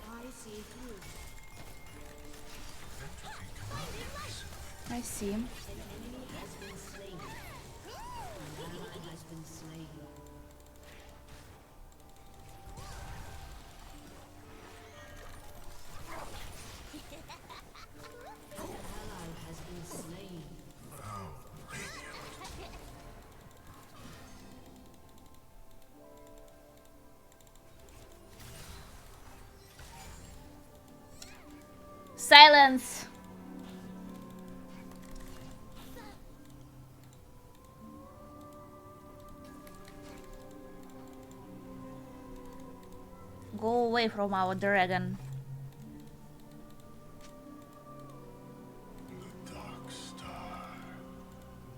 I see through. Entropy cannot be reasoned. I see. An enemy has been slain. An ally has been slain. An ally has been slain. Oh, radiant. Silence. Go away from our dragon. The dark star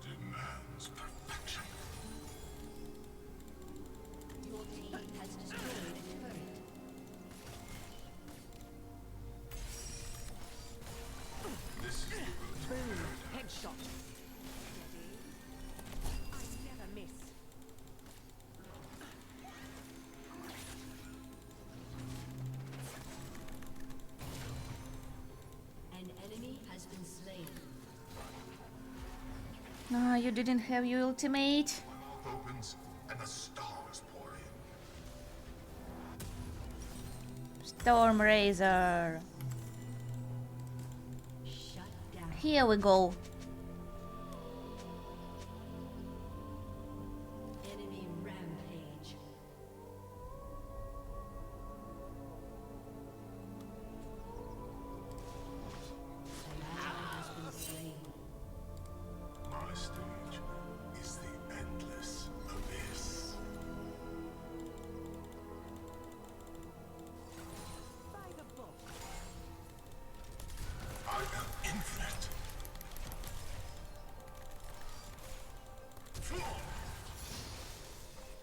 demands perfection. Your team has destroyed a turret. This is the root of Headshot. I never miss. An enemy has been slain. Ah, you didn't have your ultimate. my mouth opens and the stars pour in. Storm Razor. Shut down. Here we go. Enemy rampage. An ally has been slain. My stage is the endless abyss. By the book. I am infinite.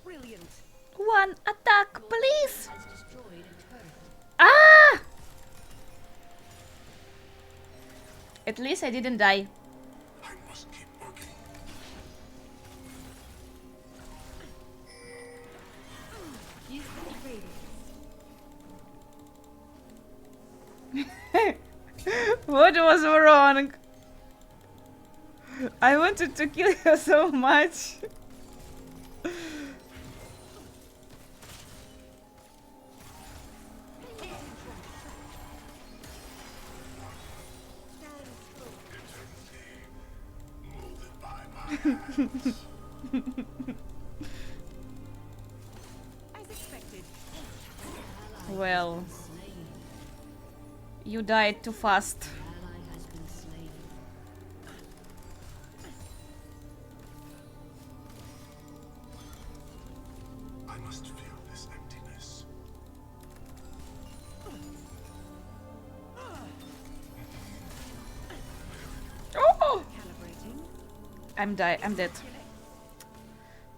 Brilliant. One attack, please. Has destroyed a turret. Ah! At least I didn't die. I must keep working. Use the radius. What was wrong? I wanted to kill her so much. Molded by my hands. As expected. Well, Slain. you died too fast. Ally has been slain. I must feel this emptiness. Oh! Calibrating. I'm dead.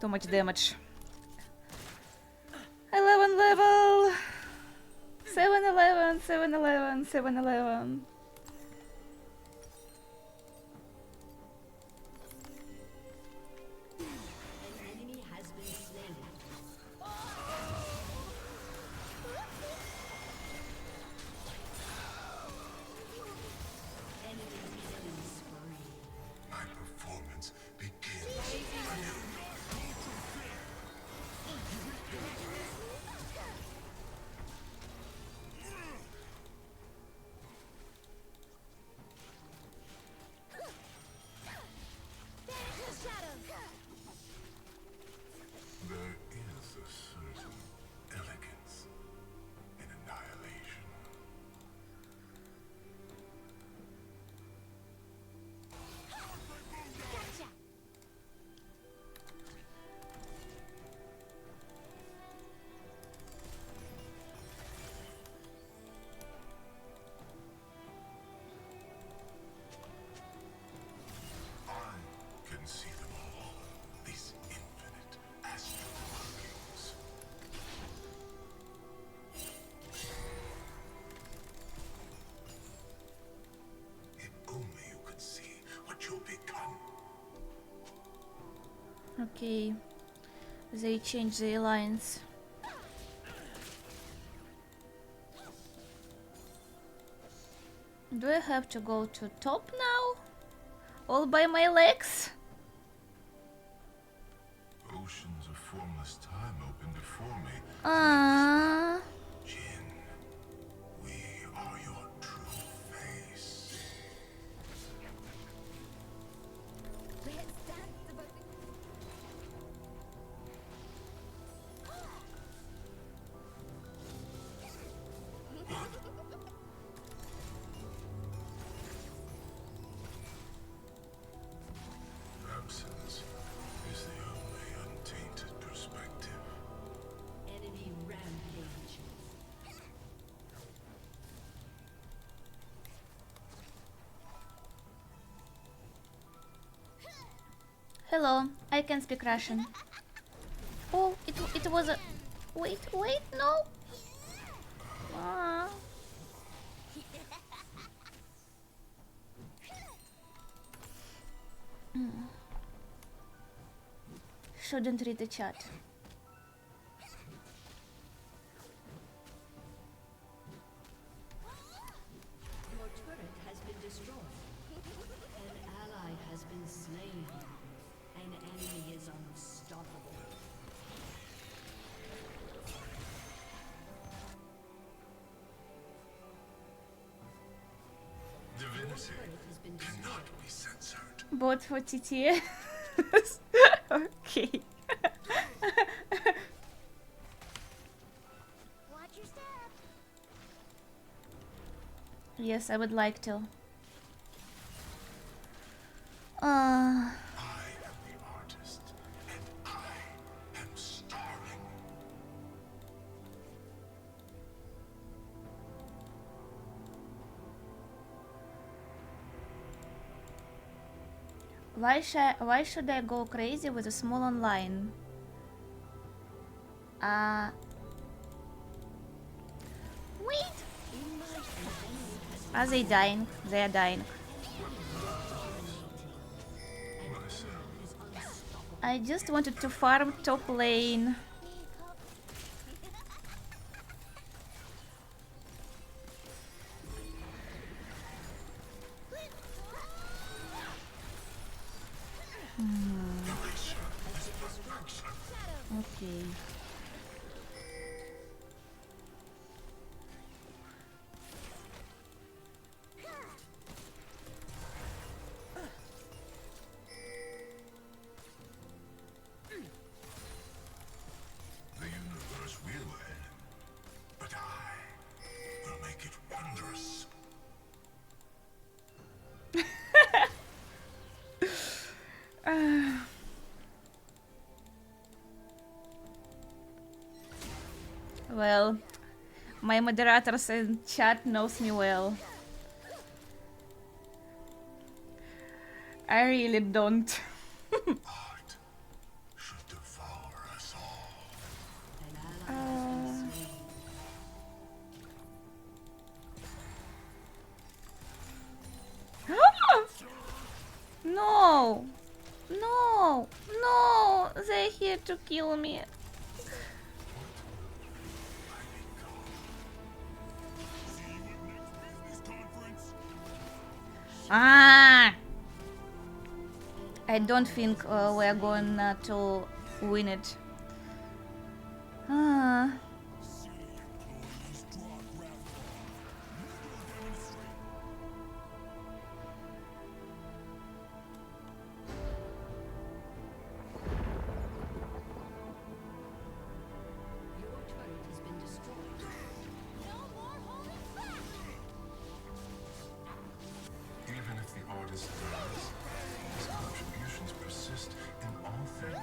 Too much damage. 11 level. 7-11, 7-11, 7-11. An enemy has been slain. Enemy killing spree. My performance begins anew. Okay. They changed the alliance. Do I have to go to top now? All by my legs? Oceans of formless time open before me. Ah. Jin, we are your true face. Absence is the only untainted perspective. Enemy rampage. Hello, I can speak Russian. Oh, it was a... Wait, no! Ah. Shouldn't read the chat. Your turret has been destroyed. An ally has been slain. An enemy is unstoppable. Divinity Turret has been destroyed. cannot be censored. Bot for TT. Okay. Watch your step. Yes, I would like to. I am the artist, and I am starring. Why should I go crazy with a small online? Wait! Are they dying? They are dying. I just wanted to farm top lane. Okay. The universe will end, but I will make it wondrous. Well, my moderators in chat knows me well. I really don't. Art should devour us all. An ally has been slain. No! No! No! They're here to kill me. Ah! I don't think we're going to win it. Ah. Your turret has been destroyed. No more holding back. Even if the artist dies, his contributions persist in all things.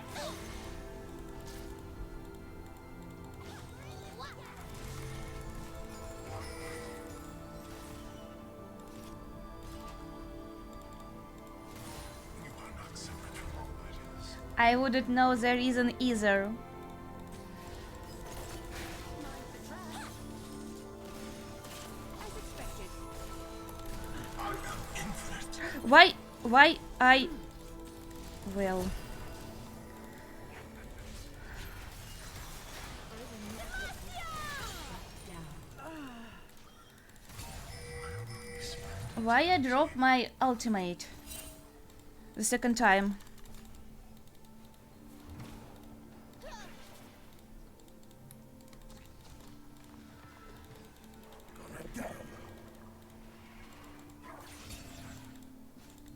You are not separate from all that is. I wouldn't know the reason either. As expected. I am infinite. Why I... Well... Why I dropped my ultimate the second time?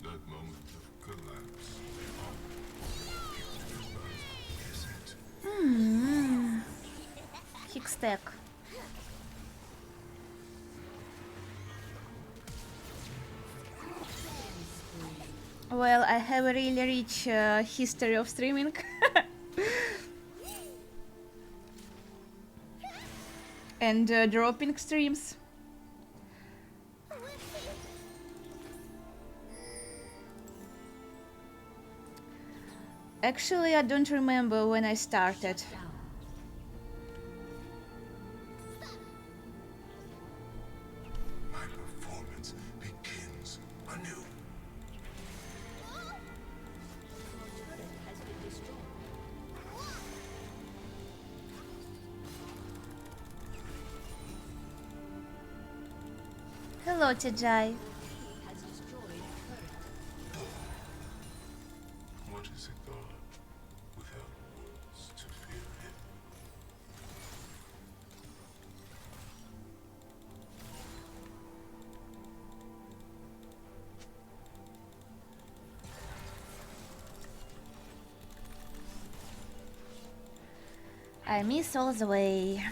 That moment of collapse. Is it? Kick stack. Well, I have a really rich history of streaming. And dropping streams. Actually, I don't remember when I started. My performance begins anew. Your turret has been destroyed. Hello, Tejai. Team has destroyed a turret. What is a god without words to fear him? I miss all the way.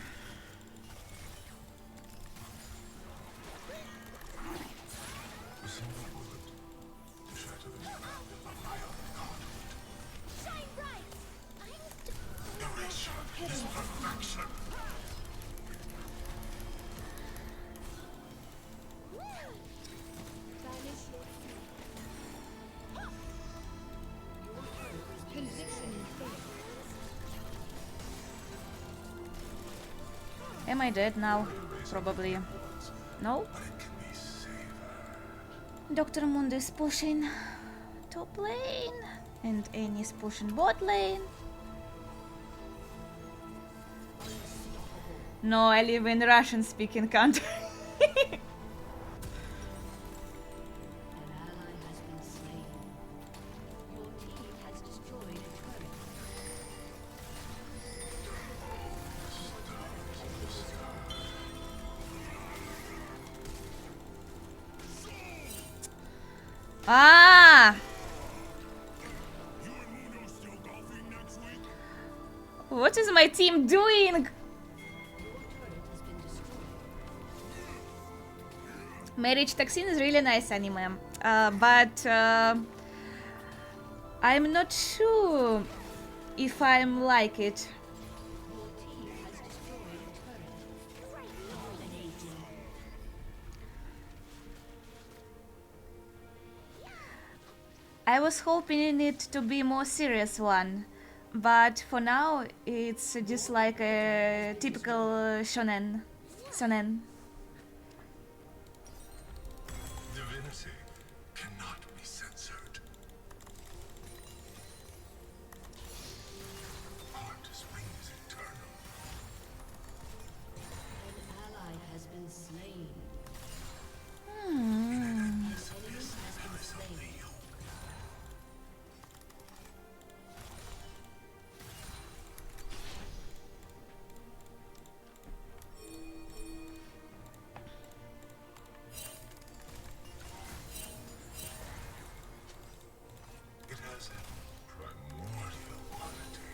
A single bullet to shatter the mirror of my own godhood. Shine bright! Erasure is perfection. Banish your Am I dead now? Probably. No? But it can be savored. Dr. Mundo is pushing top lane. And Annie is pushing bot lane. No, I live in Russian speaking country. An ally has been slain. Your team has destroyed a turret. Ah! What is my team doing? Your turret has been destroyed. Marriage Toxin is really nice anime, but I'm not sure if I'm like it. Your team has destroyed a turret. Dominating. I was hoping it to be more serious one, but for now it's just like a typical shonen. Divinity cannot be censored. Artist ring is eternal. An ally has been slain. Endless Enemy abyss has been there is slain. only you. It has a primordial quality.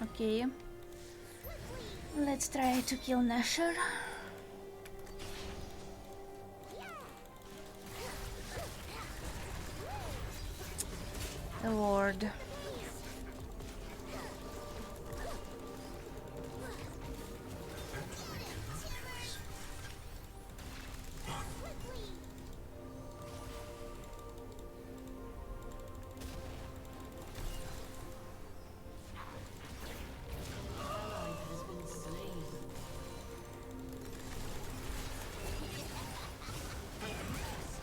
Okay. Let's try to kill Nasher. The Lord.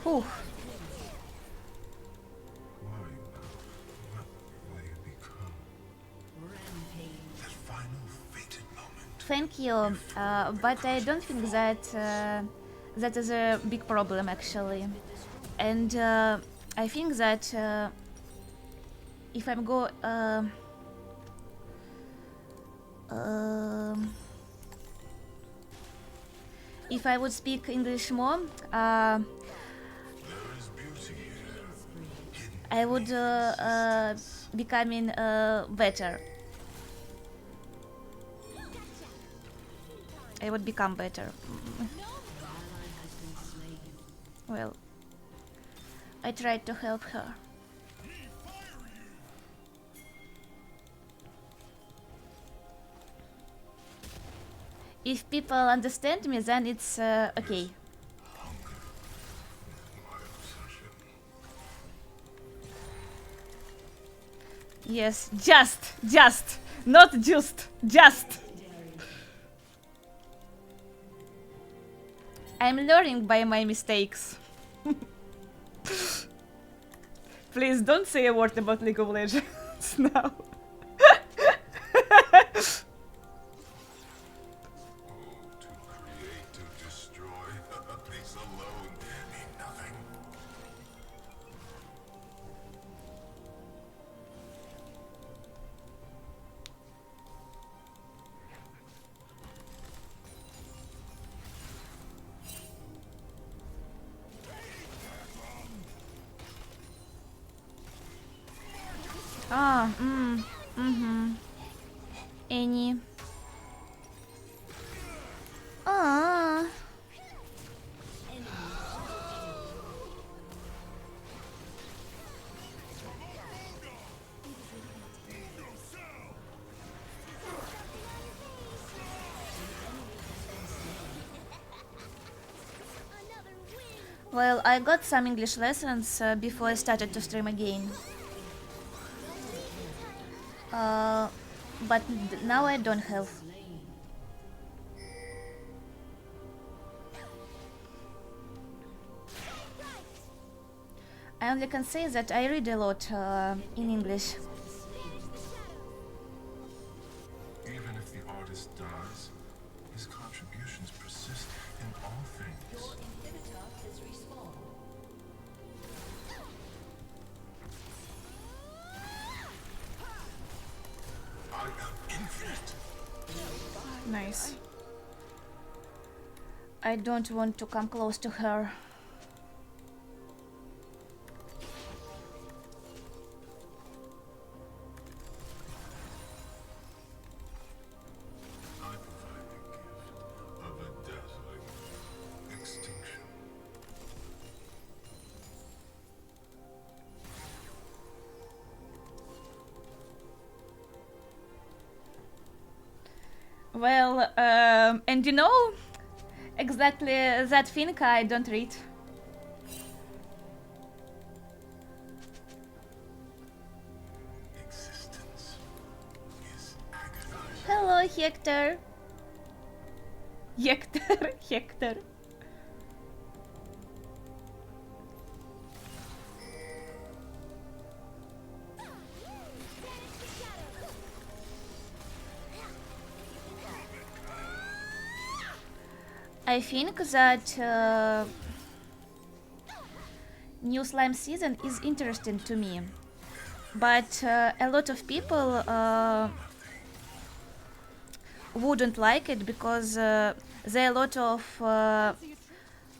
Whew. Who are you now? What will you become? That final fated moment. Thank you, but I don't think that that is a big problem actually, and I think that if I'm go if I would speak English more, There is beauty here. I would becoming better. I would become better. Well, I tried to help her. If people understand me, then it's okay. Yes, just, not just. I'm learning by my mistakes. Please don't say a word about League of Legends now. To create, to destroy, these alone mean nothing. Ah, Annie. Ah. Well, I got some English lessons before I started to stream again. But now I don't have. I only can say that I read a lot in English. Even if the artist dies, his contributions persist in all things. Your inhibitor has respawned. I am infinite. Nice. I don't want to come close to her. I provide the gift of a dazzling extinction. Well, and you know, exactly that thing I don't read. Existence is agonizing. Hello, Hector. Hector. I think that new slime season is interesting to me, but a lot of people wouldn't like it because there are a lot of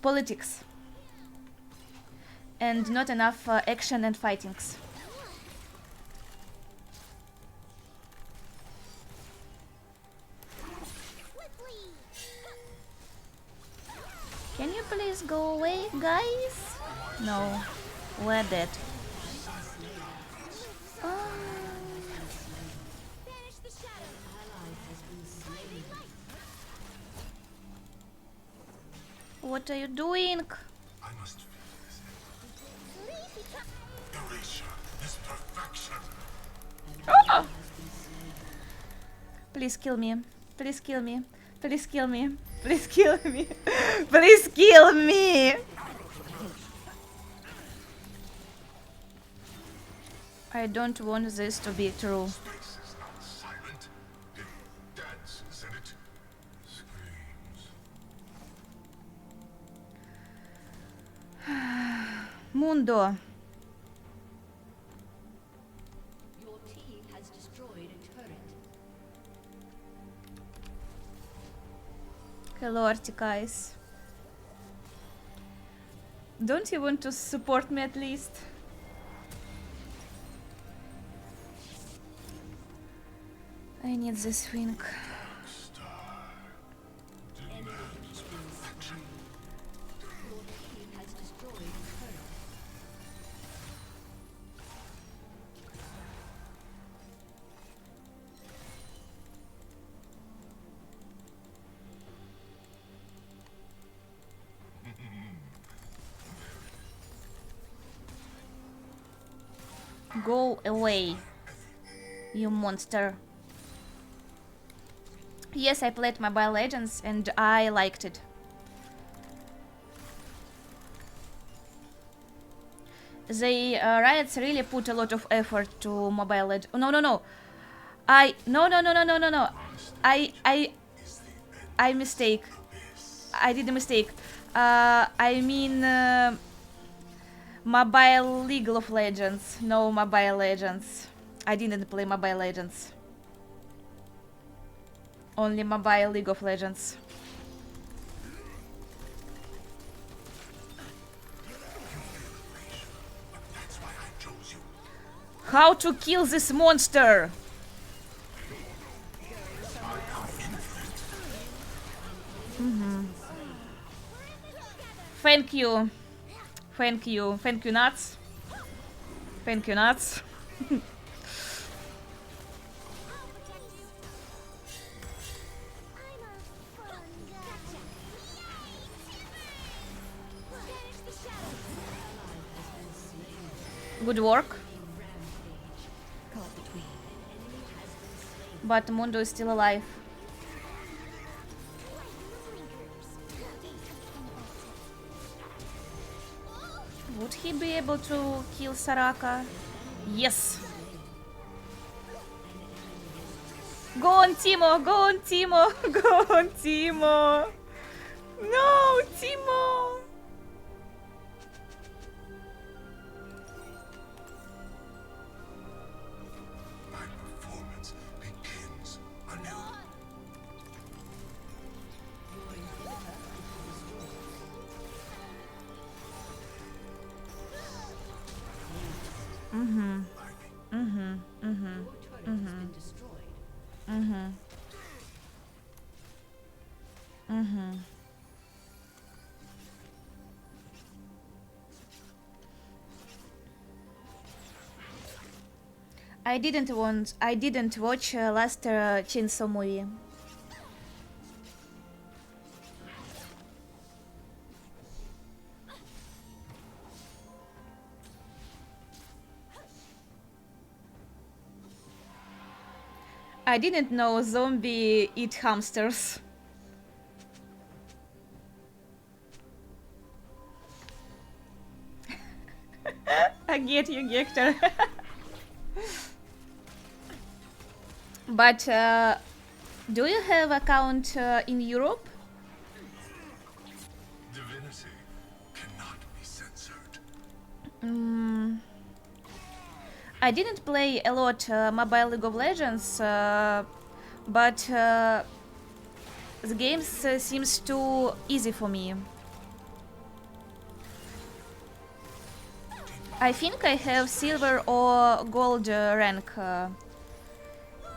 politics and not enough action and fightings. Guys, go away, guys. No, we're dead. Banish the shadow. Ally has been slain. What are you doing? I must feel this end. Leafy cut. Erasure is perfection. Ah! Please kill me. Please kill me. Please kill me. Please kill me. Please kill me. I don't want this to be true. Space is not silent. It dances and it screams. Mundo. Your team has destroyed a turret. Hello, Articais. Don't you want to support me at least? I need this thing. Star demands perfection. Your team has destroyed a turret. Go away, you monster. Yes, I played Mobile Legends and I liked it. They Riots really put a lot of effort to Mobile Legends. No, no, no. No. I mistake. I did a mistake. I mean Mobile League of Legends. No, Mobile Legends. I didn't play Mobile Legends. Only Mobile League of Legends. That's why I chose you. How to kill this monster? Thank you. Thank you. Thank you, nuts. Thank you, nuts. I'll protect you. I'm a fun guy. Gotcha. Yay! Banish the shadow. Good work. Caught between. An enemy has been slain. But Mundo is still alive. Would he be able to kill Saraka? Yes. Go on, Timo! Go on, Timo! Go on, Timo! No, Timo! My performance begins anew. Your turret has been destroyed. I didn't watch last Chainsaw movie. I didn't know zombie eat hamsters. I get you, Hector. But do you have account in Europe? Divinity cannot be censored. I didn't play a lot Mobile League of Legends, but the game seems too easy for me. I think I have silver or gold rank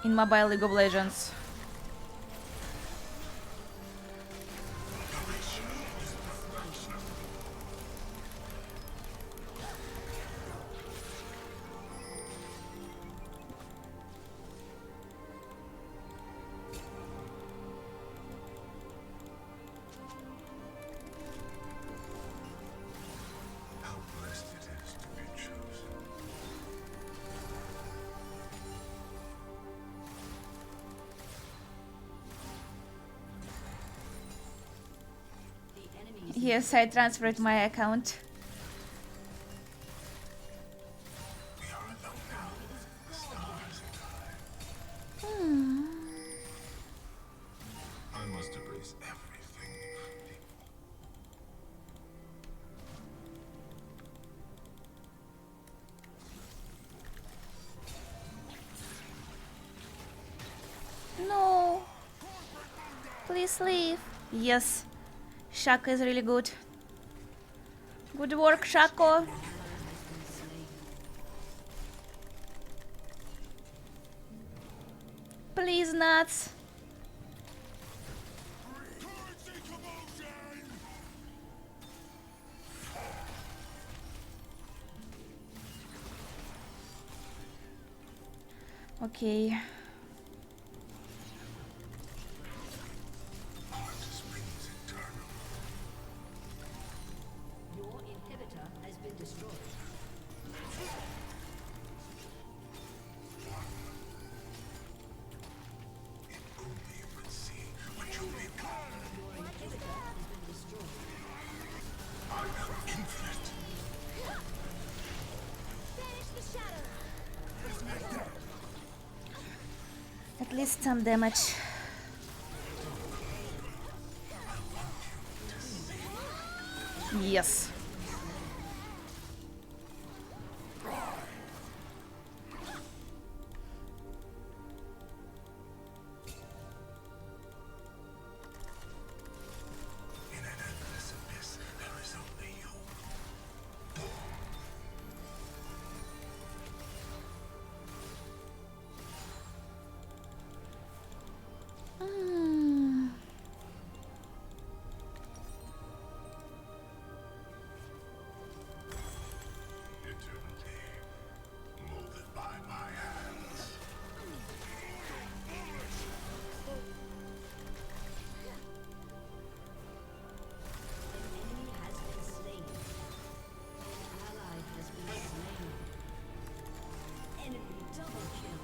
in Mobile League of Legends. Yes, I transferred my account. We are alone now. The stars and I must embrace everything. No. Please leave. Yes. Shako is really good. Good work, Shako. Please, nuts. Okay. Springs eternal. Your inhibitor has been destroyed. If only you could see what you become. Your inhibitor has been destroyed. I am infinite. Banish the shadow. At least some damage. Yes. In an endless abyss, there is only you. Eternity, molded by my hands. Enemy has been slain. An ally has been slain. Enemy double kill.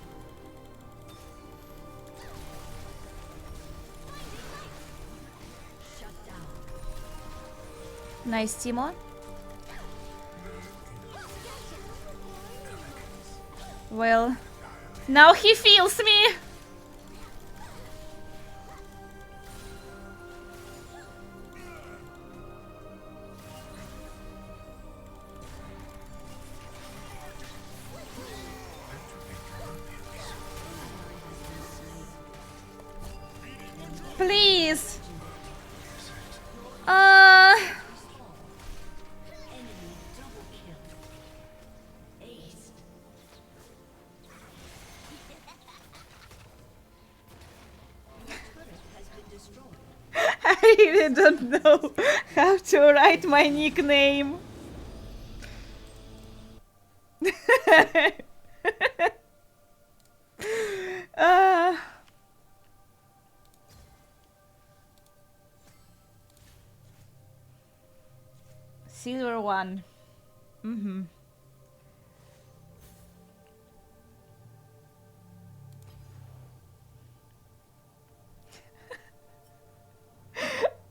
Shut down. Nice, Timo. Well, now he feels me. Please. Enemy double kill. Ace. Your turret has been destroyed. I really don't know how to write my nickname. uh, Silver one. Mm-hmm.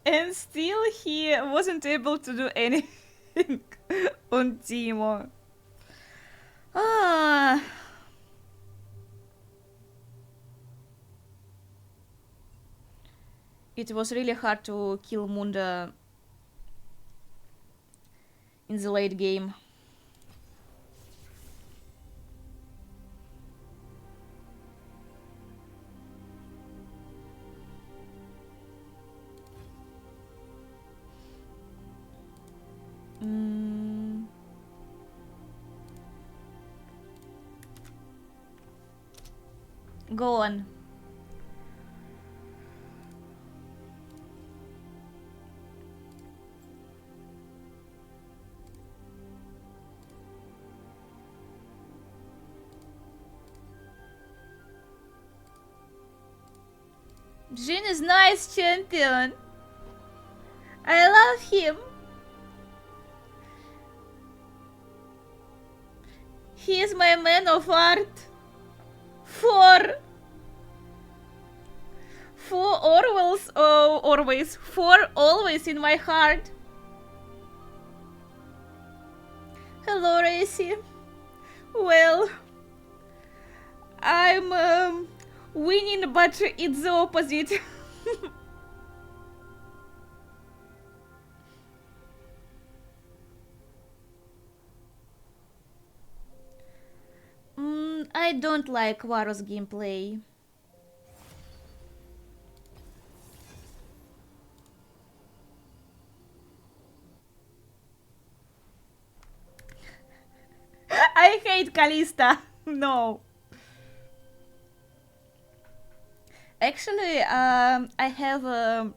And still he wasn't able to do anything on Timo. Ah. It was really hard to kill Munda in the late game. Go on. Jin is nice champion. I love him. He is my man of art. For Orwell's always in my heart. Hello, Racy. Well, I'm winning, but it's the opposite. I don't like Varus gameplay. I hate Kalista. No. Actually, I have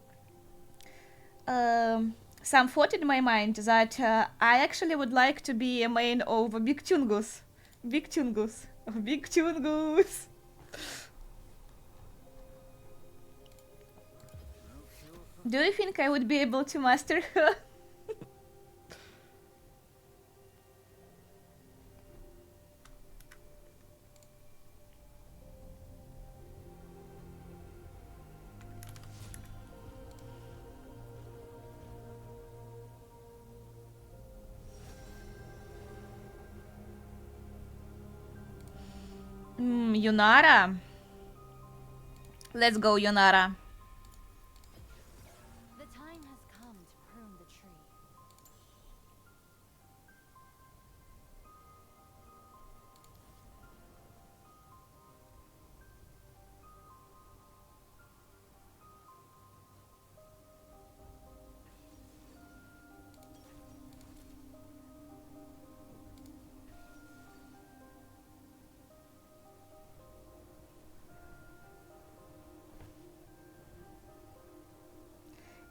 some thought in my mind that I actually would like to be a main of Big Tungus. Big Tungus. Big Tungus. Do you think I would be able to master her? Yunara. Let's go, Yunara. The time has come to prune the tree.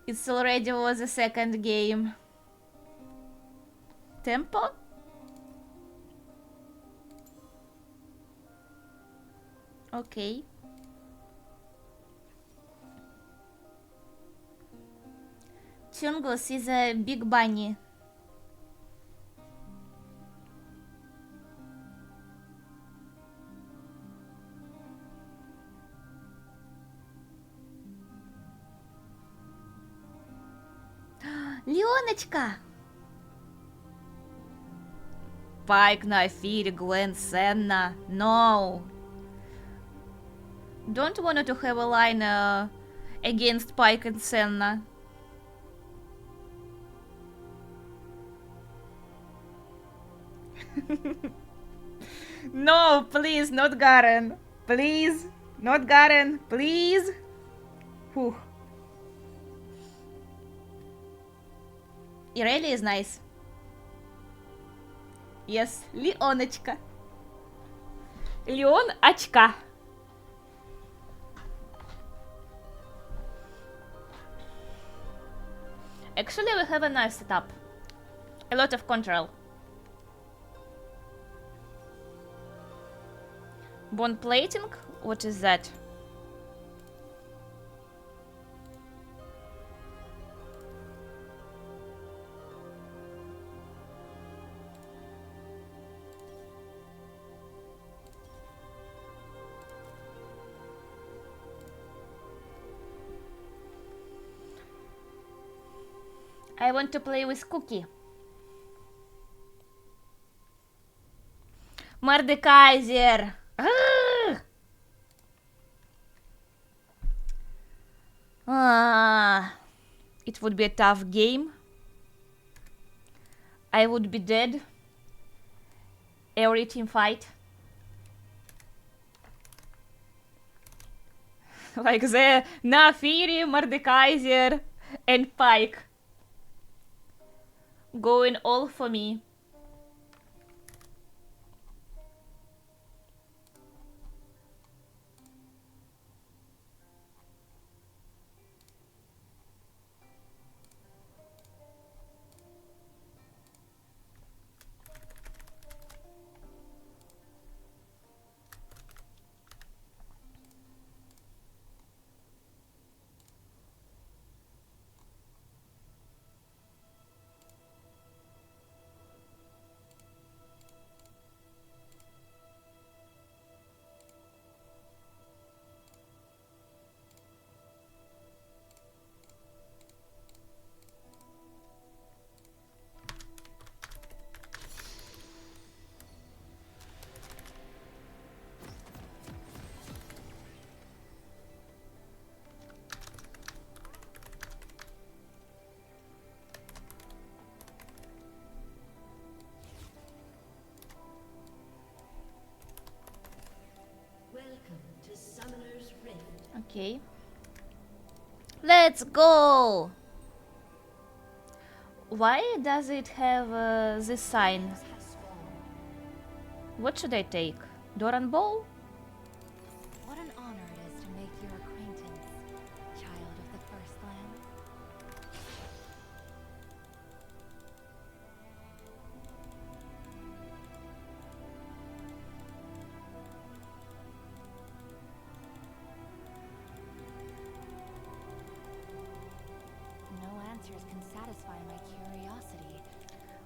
It's already was the second game. Tempo? Okay. Tungus is a big bunny. Leonочка! Pike на эфире, Gwen Senna. No. Don't want to have a line against Pike and Senna. No, please, not Garen. Please, not Garen. Please. Whew. Irelia is nice. Yes, Leonочка. Leon очка. Actually, we have a nice setup. A lot of control. Bond plating? What is that? I want to play with Cookie. Mordekaiser! It would be a tough game. I would be dead every team fight. Like the Nafiri, Mordekaiser, and Pike. Going all for me. Okay. Let's go! Why does it have this sign? What should I take? Doran Bowl? What an honor it is to make your acquaintance, child of the First Land. No answers can satisfy my curiosity.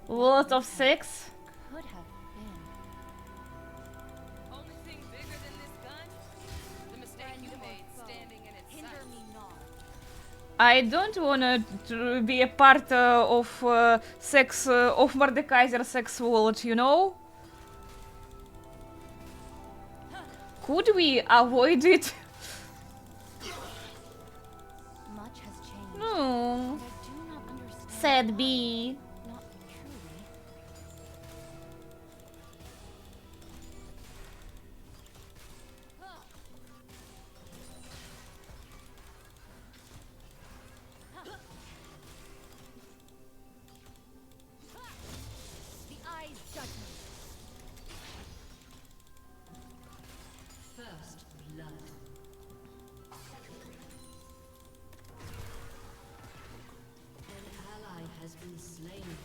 Lot of sex? Could have been. Only thing bigger than this gun? The mistake you made standing in its Hinder sight. me not. I don't wanna to be a part of sex of Mordekaiser sex world, you know? Could we avoid it? Much has changed. No. But I do not understand. Sad why. bee. Not truly. The eye's judgment. First blood. An ally has been slain.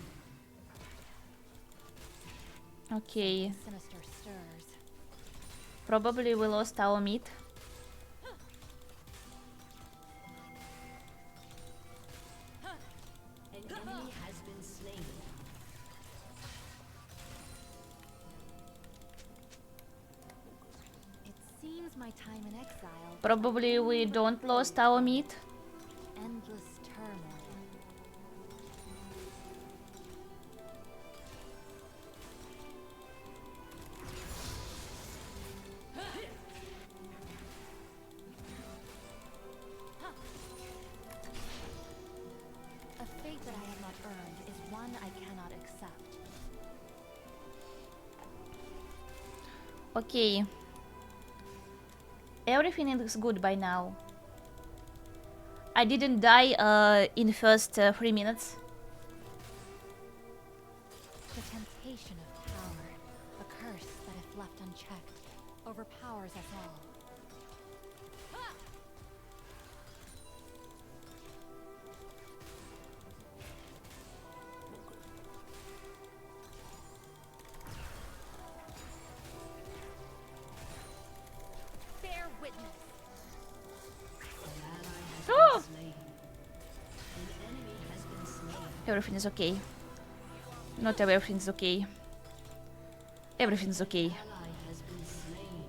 Okay. Sinister stirs. Probably we lost our meat. An enemy has been slain. It seems my time in exile. Probably we don't lost our meat. Endless turmoil. A fate that I have not earned is one I cannot accept. Okay. Everything is good by now. I didn't die in first 3 minutes. The temptation of power, a curse that if left unchecked, overpowers us all. Bear witness. An ally has Oh! been slain. An enemy has been slain. Everything is okay. Not everything's okay. Everything's okay. Ally has been slain.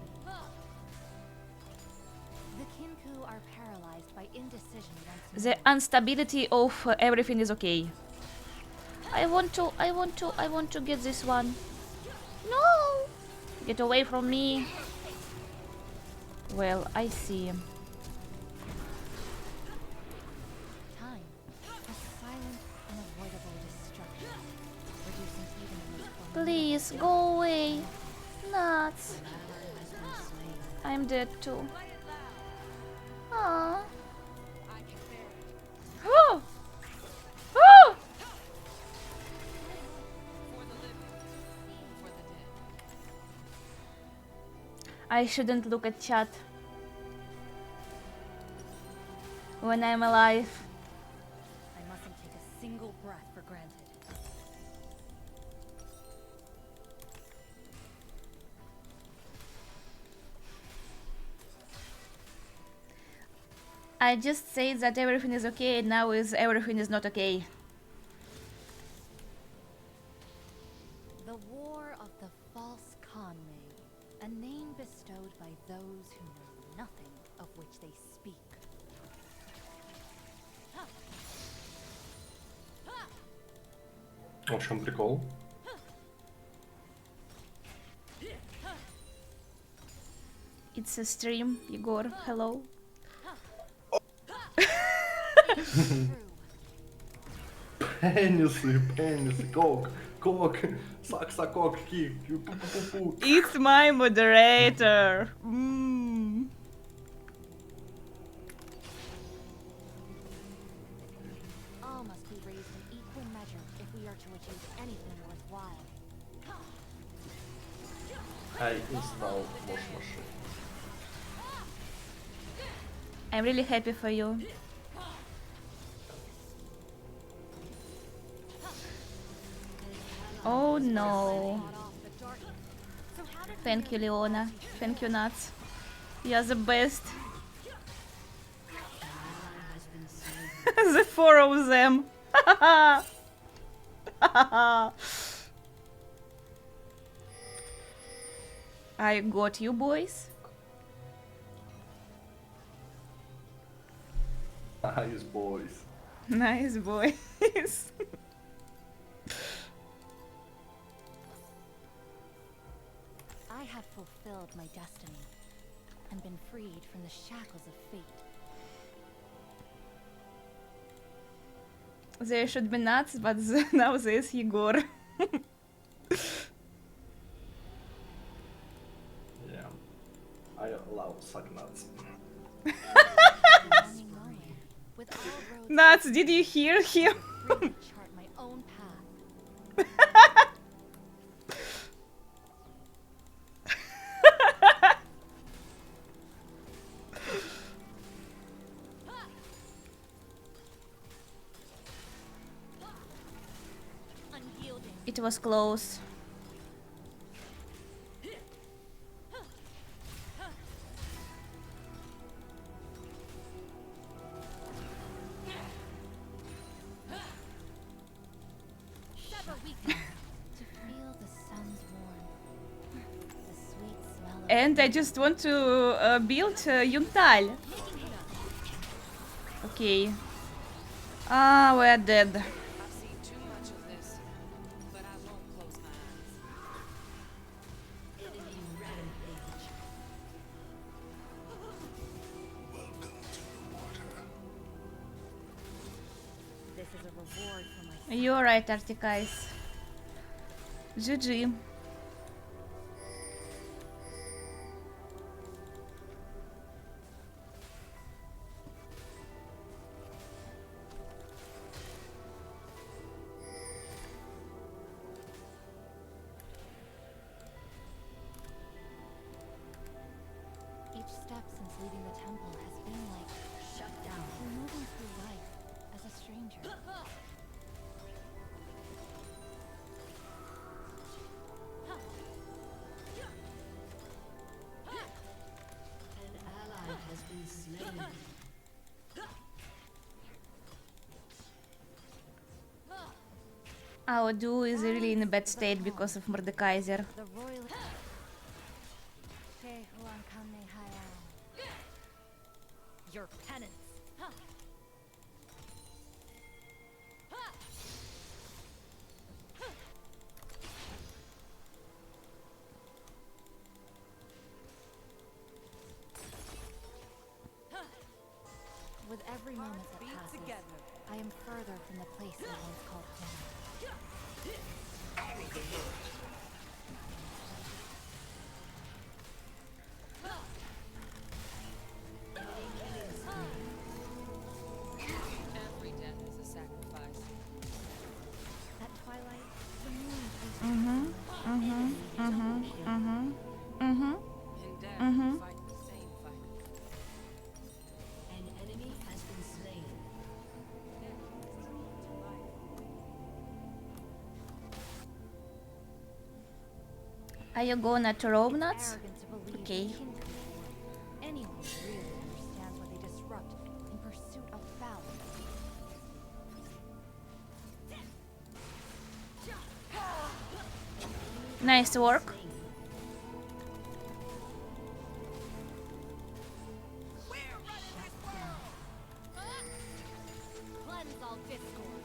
The Kinku are paralyzed by indecision once The more. instability of everything is okay. I want to get this one. No! Get away from me. Well, I see. Time. A silent, unavoidable destruction. Reducing even the most formidable Please, go away. Nuts. I'm dead too. Aww. Oh! Oh! I shouldn't look at chat when I'm alive. I mustn't take a single breath for granted. I just say that everything is okay and now is everything is not okay. The War of the False Conway, a name bestowed by those who know nothing of which they speak. А в чем прикол? It's a stream, Igor. Hello. True. Пенисы, кок, сак, ки, пу-пу-пу-пу. It's my moderator. Mm. I install wash machine. I'm really happy for you. Oh no. Thank you, Leona. Thank you, Nuts. You're the best. The four of them. I got you, boys. Nice boys. Nice boys. I have fulfilled my destiny and been freed from the shackles of fate. There should be Nuts, but now there's Igor. Yeah. I love suck nuts. Longing nowhere. With all roads Nuts, did you hear him? free to chart my own path. Unyielding. It was close. Sever weakness. To feel the sun's warmth. The sweet smell of And I just want to build Yuntal. Okay. Ah, we're dead. I've seen too much of this, but I won't close my eyes. Enemy rampage. Welcome to the water. this is a reward for my You're right, Articais. GG. Each step since leaving the temple has been like Shut down. we're moving through life as a stranger. An ally has been slain. Our duo is really in a bad state because of Mordekaiser. The royal your penance. With every moment that Beat passes, together. I am further from the place I once called home. Every death is a sacrifice. At twilight, the moon plays In death, Mhm. we fight the same fight. An enemy has been slain. Death is the key to life. Are you gonna throw nuts? arrogant to believe Okay. that kin can afford anyone who really understands what they disrupt in pursuit of balance. Nice work. Cleanse all discord.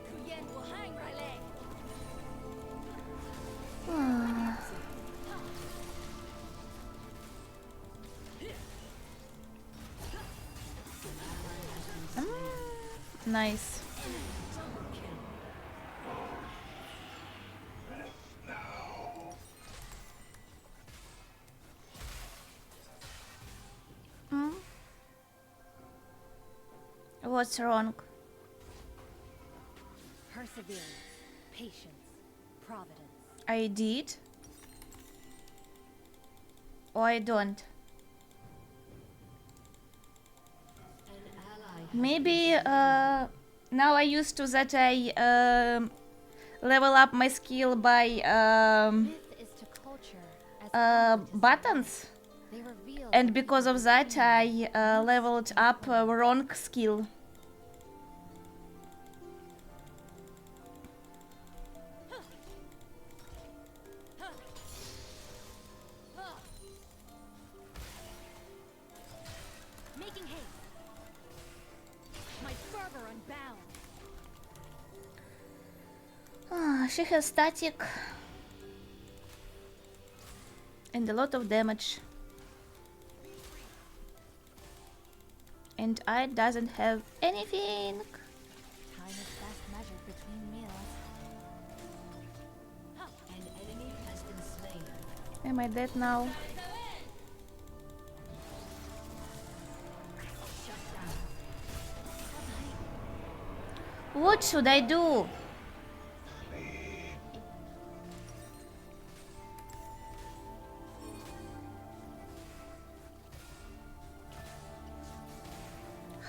Kuyen will hang Riley. Nice. What's wrong? Perseverance, patience, providence. I did? Or I don't? An ally has Maybe now I used to that I level up my skill by Myth is to culture as power to buttons, They reveal and what because people of that dream I of, leveled up wrong skill. making haste. My fervor unbound. She has static and a lot of damage. And I doesn't have anything. Time is best measured between meals. An enemy has been slain. Am I dead now? Shut down. What should I do?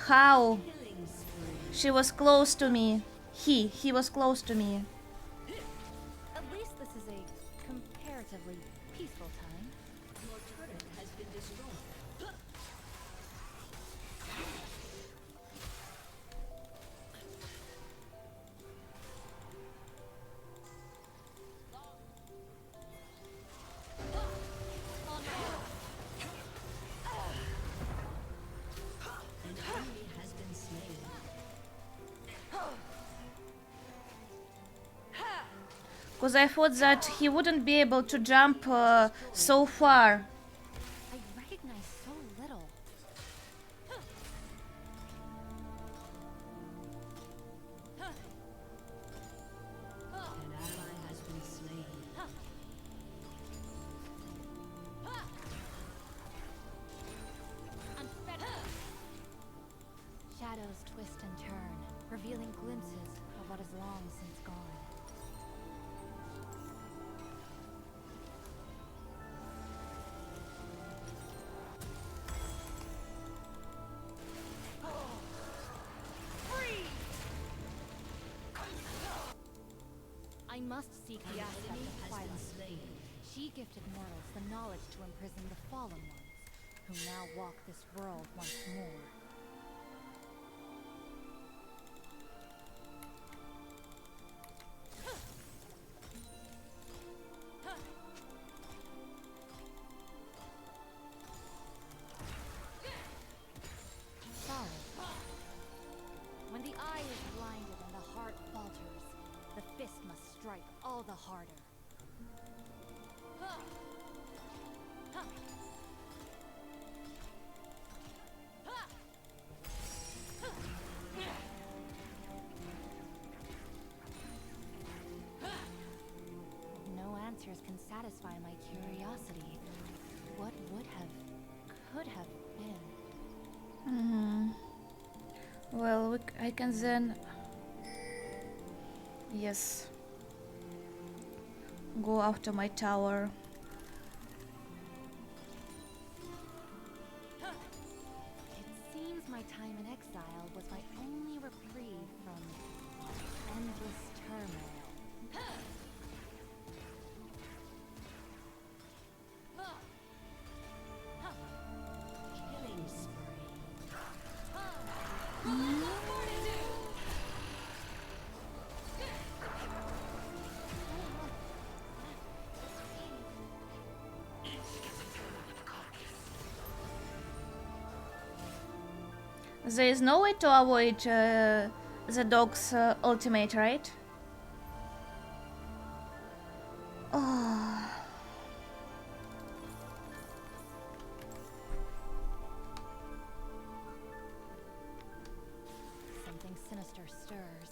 How? Killing spree. She was close to me. He was close to me. At least this is a comparatively peaceful time. Your turret has been destroyed. An enemy has been slain. Because I thought that he wouldn't be able to jump so far. I recognize so little. An ally has been slain. I'm fed up. Shadows twist and turn, revealing glimpses of what is long since gone. I must seek the An aspect enemy of has Twilight. been slain. She gifted mortals the knowledge to imprison the fallen ones, who now walk this world once more. Sorrow. When the eye is blinded and the heart falters, the fist must strike all the harder. No answers can satisfy my curiosity. What would have, could have been? Well, I can then... Yes. Go after my tower. It seems my time in exile was my only reprieve from endless turmoil. Killing spree. There is no way to avoid the dog's ultimate, right? Oh. Something sinister stirs.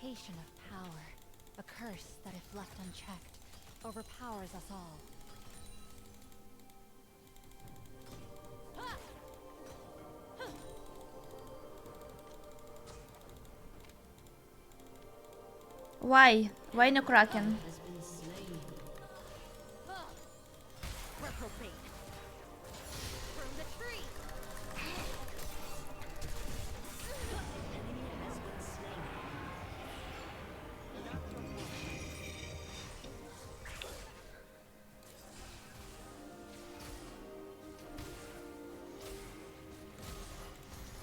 incantation of power. A curse that, if left unchecked, overpowers us all. Why? Why no Kraken? Has been slain. Reprobate. From the tree. Enemy has been slain.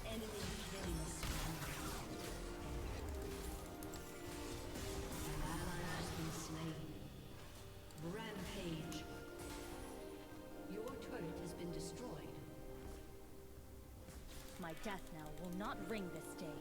Enemy killing spree. An ally has been slain. Rampage. Your turret has been destroyed. My death knell will not ring this day.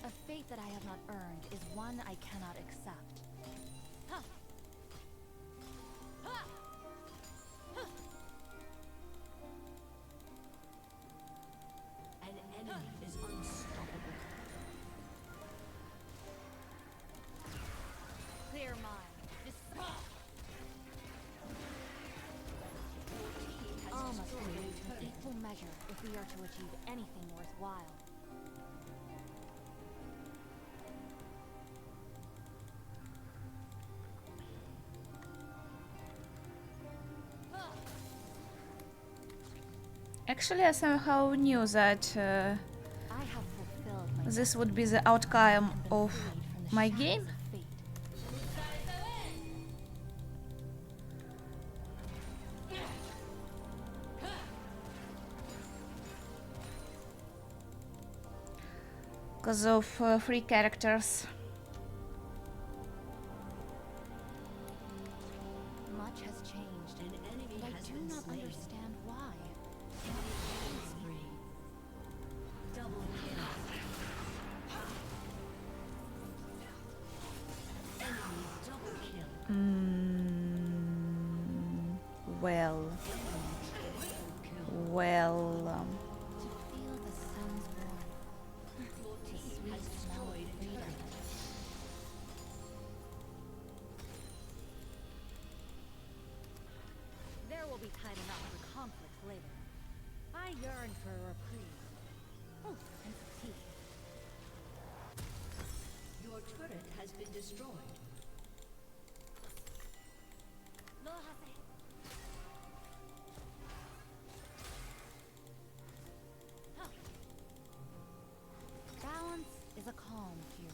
A fate that I have not earned is one I cannot accept. An enemy is unstoppable. Clear mind. All must be weighed in equal measure if we are to achieve anything worthwhile. Actually, I somehow knew that I have fulfilled my this would be the outcome and been of freed from the my shackles game. of fate. Because of free characters. Much has changed, An enemy and I has do been not slain. understand why. Killing spree. Double kill. Enemy double kill. Well, Enemy triple kill. well. To feel the sun's warmth, Your the team sweet has smell of destroyed a freedom. turret. There will be time enough for conflict later. I yearn for a reprieve. Oh, and some tea. Your turret has been destroyed. Balance is a calm fury.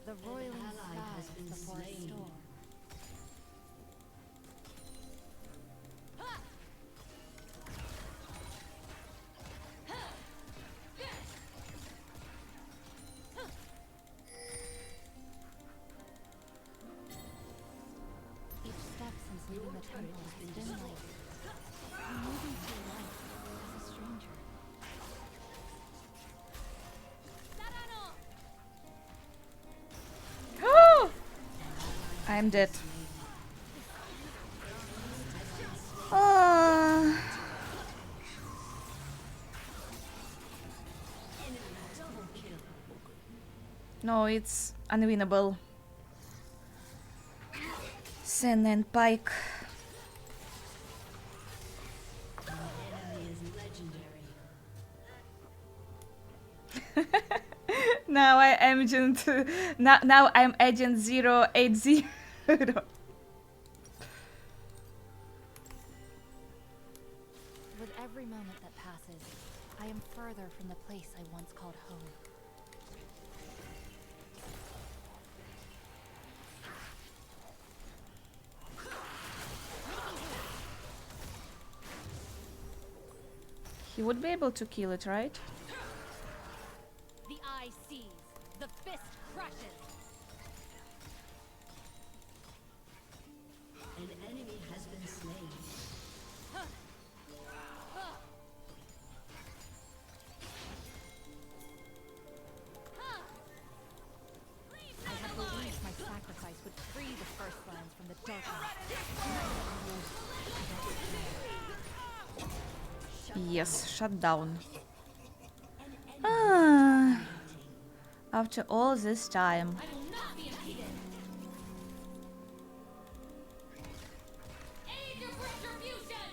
The An roiling ally has skies been before a slain. storm. Each step since leaving the temple has been light. I'm moving through life as a stranger. I'm dead. Ah. Double kill. No, it's unwinnable. Sen and Pike. Enemy is legendary. Now I am agent. Now I'm agent 080. With every moment that passes, I am further from the place I once called home. He would be able to kill it, right? The eye sees, the fist crushes. An enemy has been slain. I have believed Yes, shut down. Ah, after all this time. I will not be impeded. Age of retribution.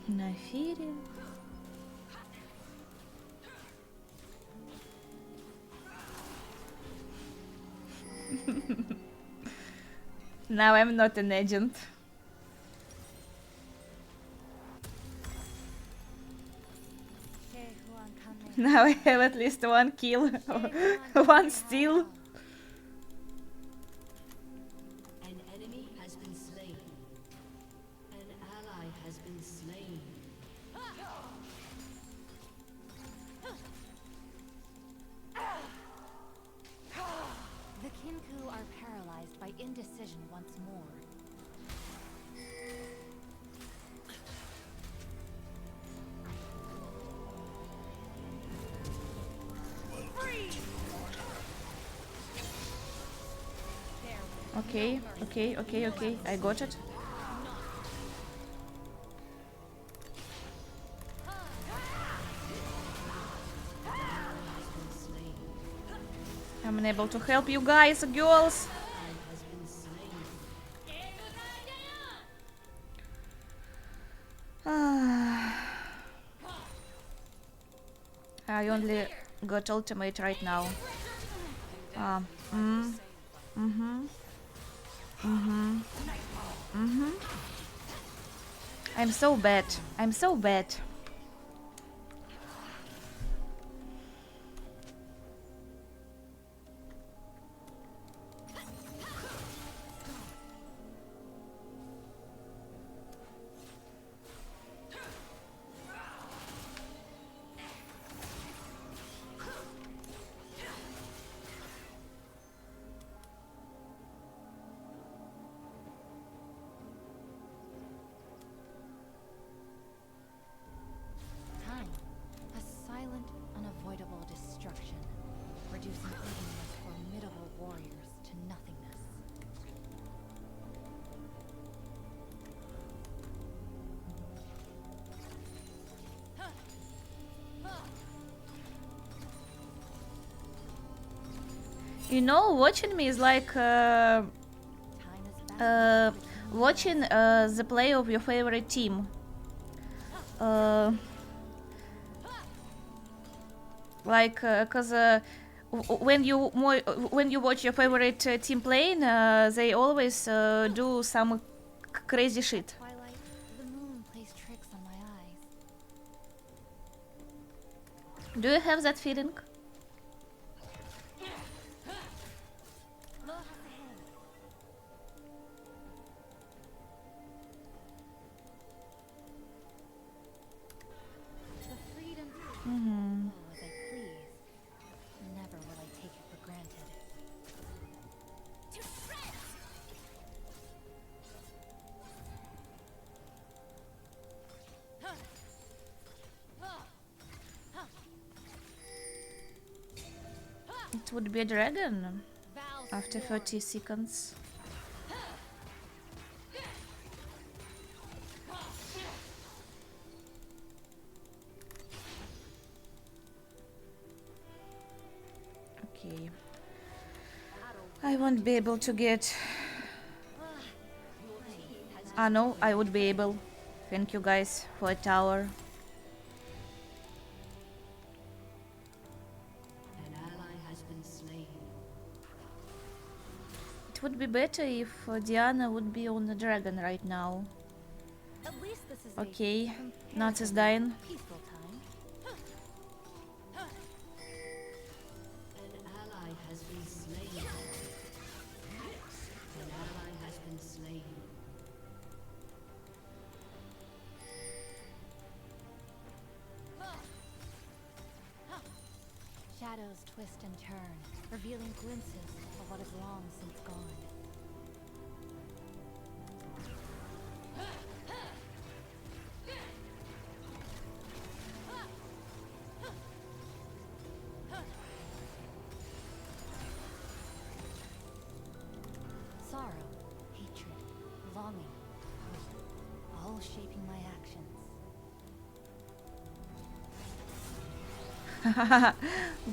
На эфире. Now I'm not an agent. Now I have at least one kill, one steal. An enemy has been slain. An ally has been slain. The Kinku are paralyzed by indecision once more. Okay, okay, okay, okay. I got it. I'm unable to help you guys, girls. I only got ultimate right now. I'm so bad. I'm so bad. Time. A silent, unavoidable destruction, reducing even the most formidable warriors to nothingness. You know, watching me is like Time is back. watching the play of your favorite team. When you watch your favorite team playing, they always do some crazy shit. Twilight, the moon plays tricks on my eyes. Do you have that feeling? Look ahead. The freedom to go as I please. Never will I take it for granted. To shreds! It would be a dragon Vows after sworn. 30 seconds. Okay. I won't be able to get... Ah no, I would be able. Thank you guys for a tower. An ally has been slain. It would be better if Diana would be on the dragon right now. At least this is Okay, a Nats is dying. peaceful time. An ally has been slain. An ally has been slain. Shadows twist and turn, revealing glimpses of what is long since gone.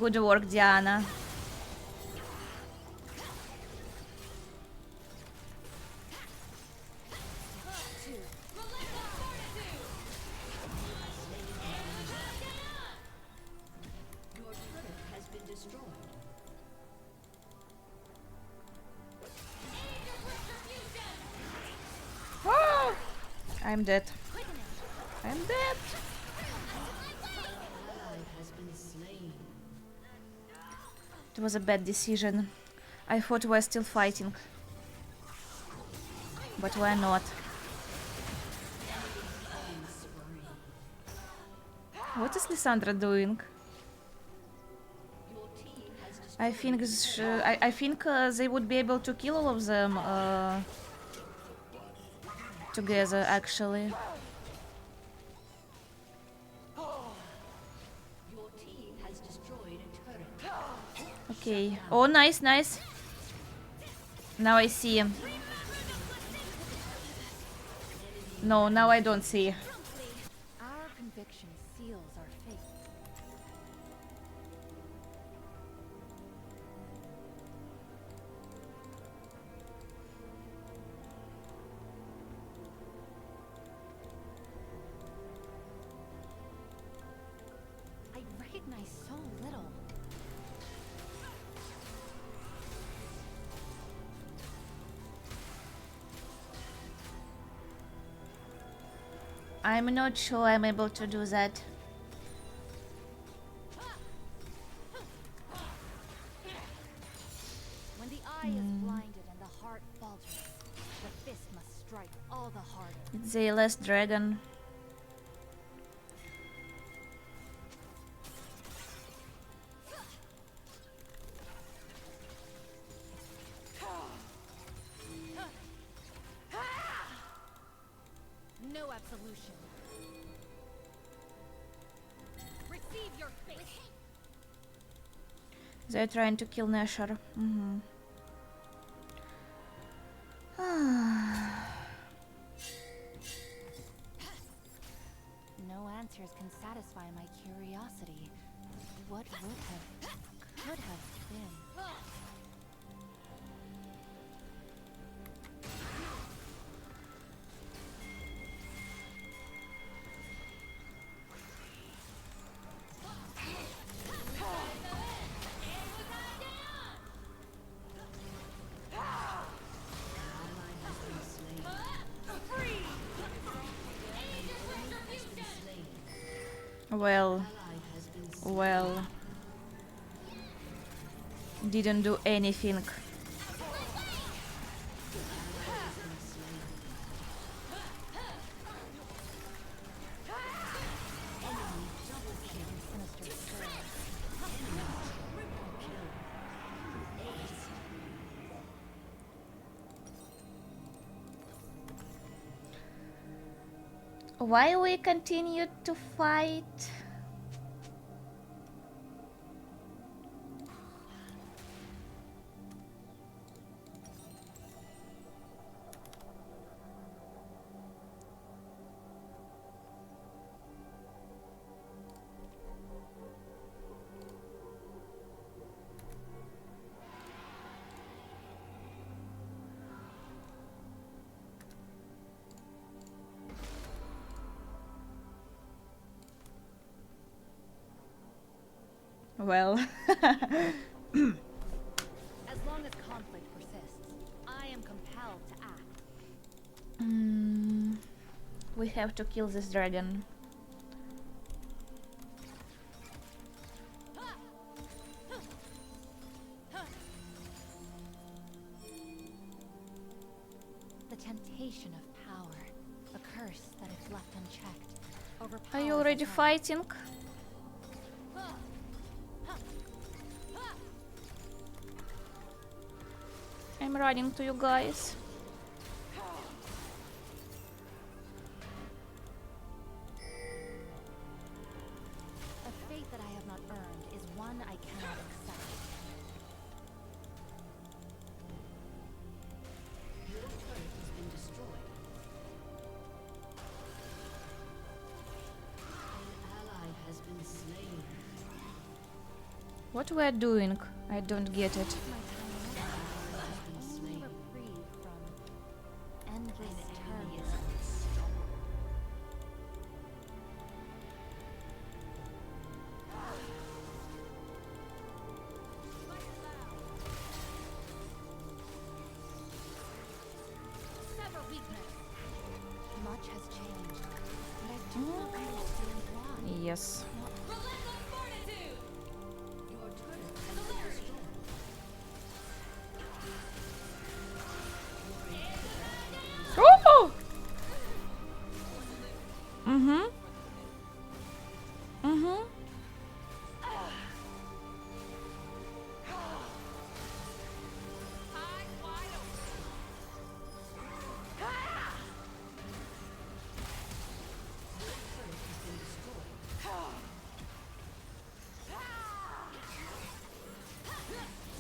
Good work, Diana. Your turret has been destroyed. I'm dead. I'm dead. Ally has been slain. It was a bad decision. I thought we were still fighting. But we're not. What is Lysandra doing? Your team has destroyed. I think they would be able to kill all of them together, actually. Your team has destroyed a turret. Okay. Oh, nice, nice. Now I see. No, now I don't see. Our conviction seals our fate. I recognize so little. I'm not sure I'm able to do that. When the eye is blinded and the heart falters, the fist must strike all the harder. It's the last dragon. No absolution. Receive your fate. They're trying to kill Nashor. No answers can satisfy my curiosity. What would have, could have been? Ally has been slain. Well, Ally has been slain. well. Didn't do anything. Sinister stirrings. Why we continue to fight? Well, As long as conflict persists, I am compelled to act. we have to kill this dragon. The temptation of power, a curse that if left unchecked, overpowers. Are you already us all. fighting? I'm running to you guys. A fate that I have not earned is one I cannot accept. Your turret has been destroyed. An ally has been slain. What we're doing? I don't get it. Only reprieve from endless terror. Sever weakness. Much has changed, but I do not understand why. Yes. Relentless fortitude. Your turret has been destroyed. Oh! Mm-hmm. Mm-hmm. Eyes wide open.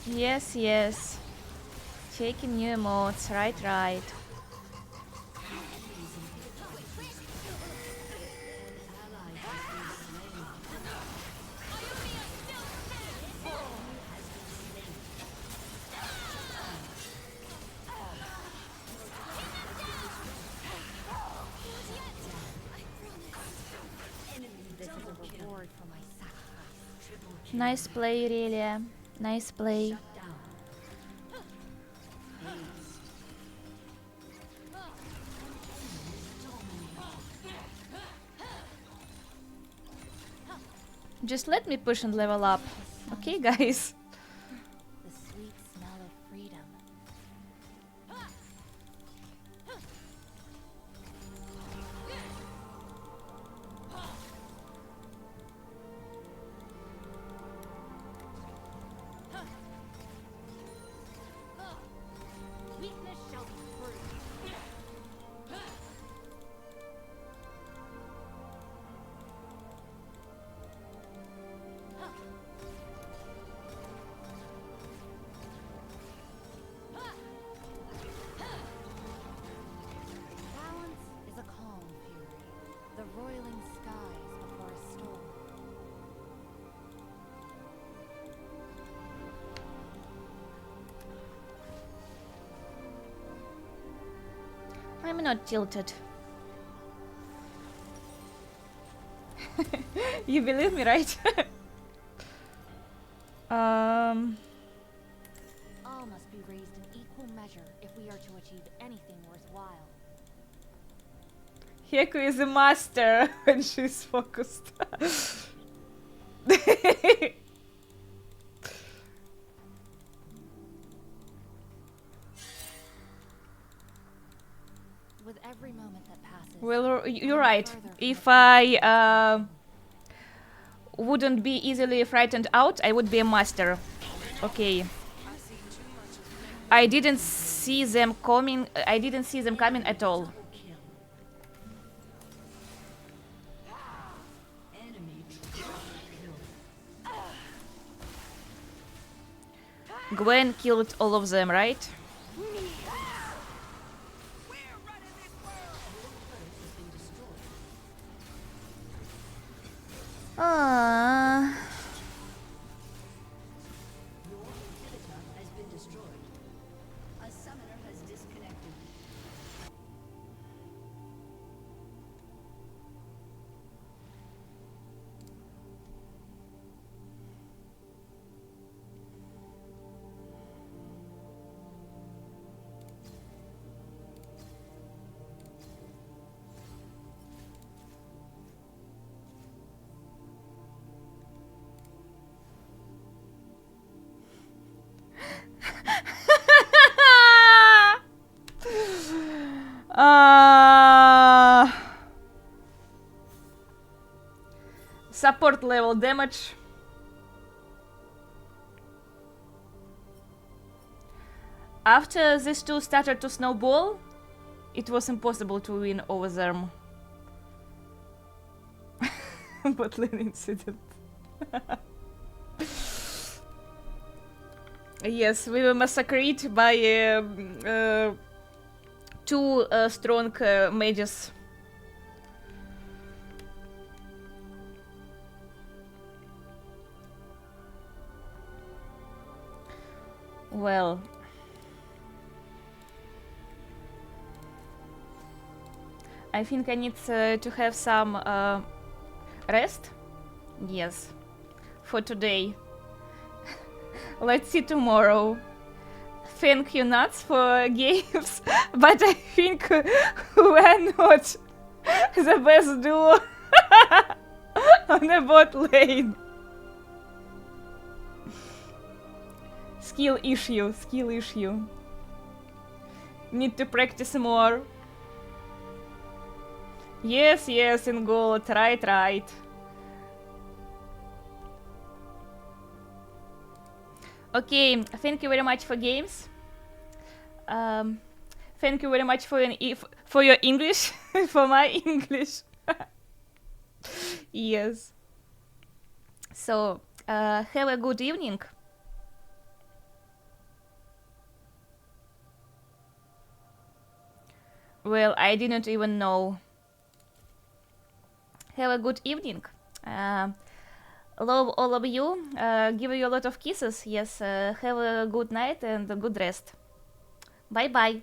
Yes, yes. Taking new emotes, right, right. This is a reward for my sacrifice. Nice play, really. Nice play. Just let me push and level up. Okay, guys. The sweet smell of freedom. Weakness shall be bruised. Balance is a calm fury, the roiling skies before a storm. I'm not tilted. You believe me, right? All must be raised in equal measure if we are to achieve anything worthwhile. Heku is a master when she's focused. With every moment that passes, Well, you're I'm right. further from If the I wouldn't be easily frightened out, I would be a master. Okay. I didn't see them coming. I didn't see them coming at all. Enemy triple kill. Gwen killed all of them, right? Ah. Your inhibitor has been destroyed. A summoner has disconnected. Support level damage. After these two started to snowball, it was impossible to win over them. Botlane incident. Yes, we were massacred by two strong mages. Well, I think I need to have some rest. Yes, for today. Let's see tomorrow. Thank you, Nuts, for games, but I think we're not the best duo on the bot lane. Skill issue, skill issue. Need to practice more. Yes, yes, in gold, right. Okay, thank you very much for games. Thank you very much for your English, for my English. Yes. So, have a good evening. Well, I didn't even know. Have a good evening. Love all of you. Give you a lot of kisses. Yes, have a good night and a good rest. Bye bye.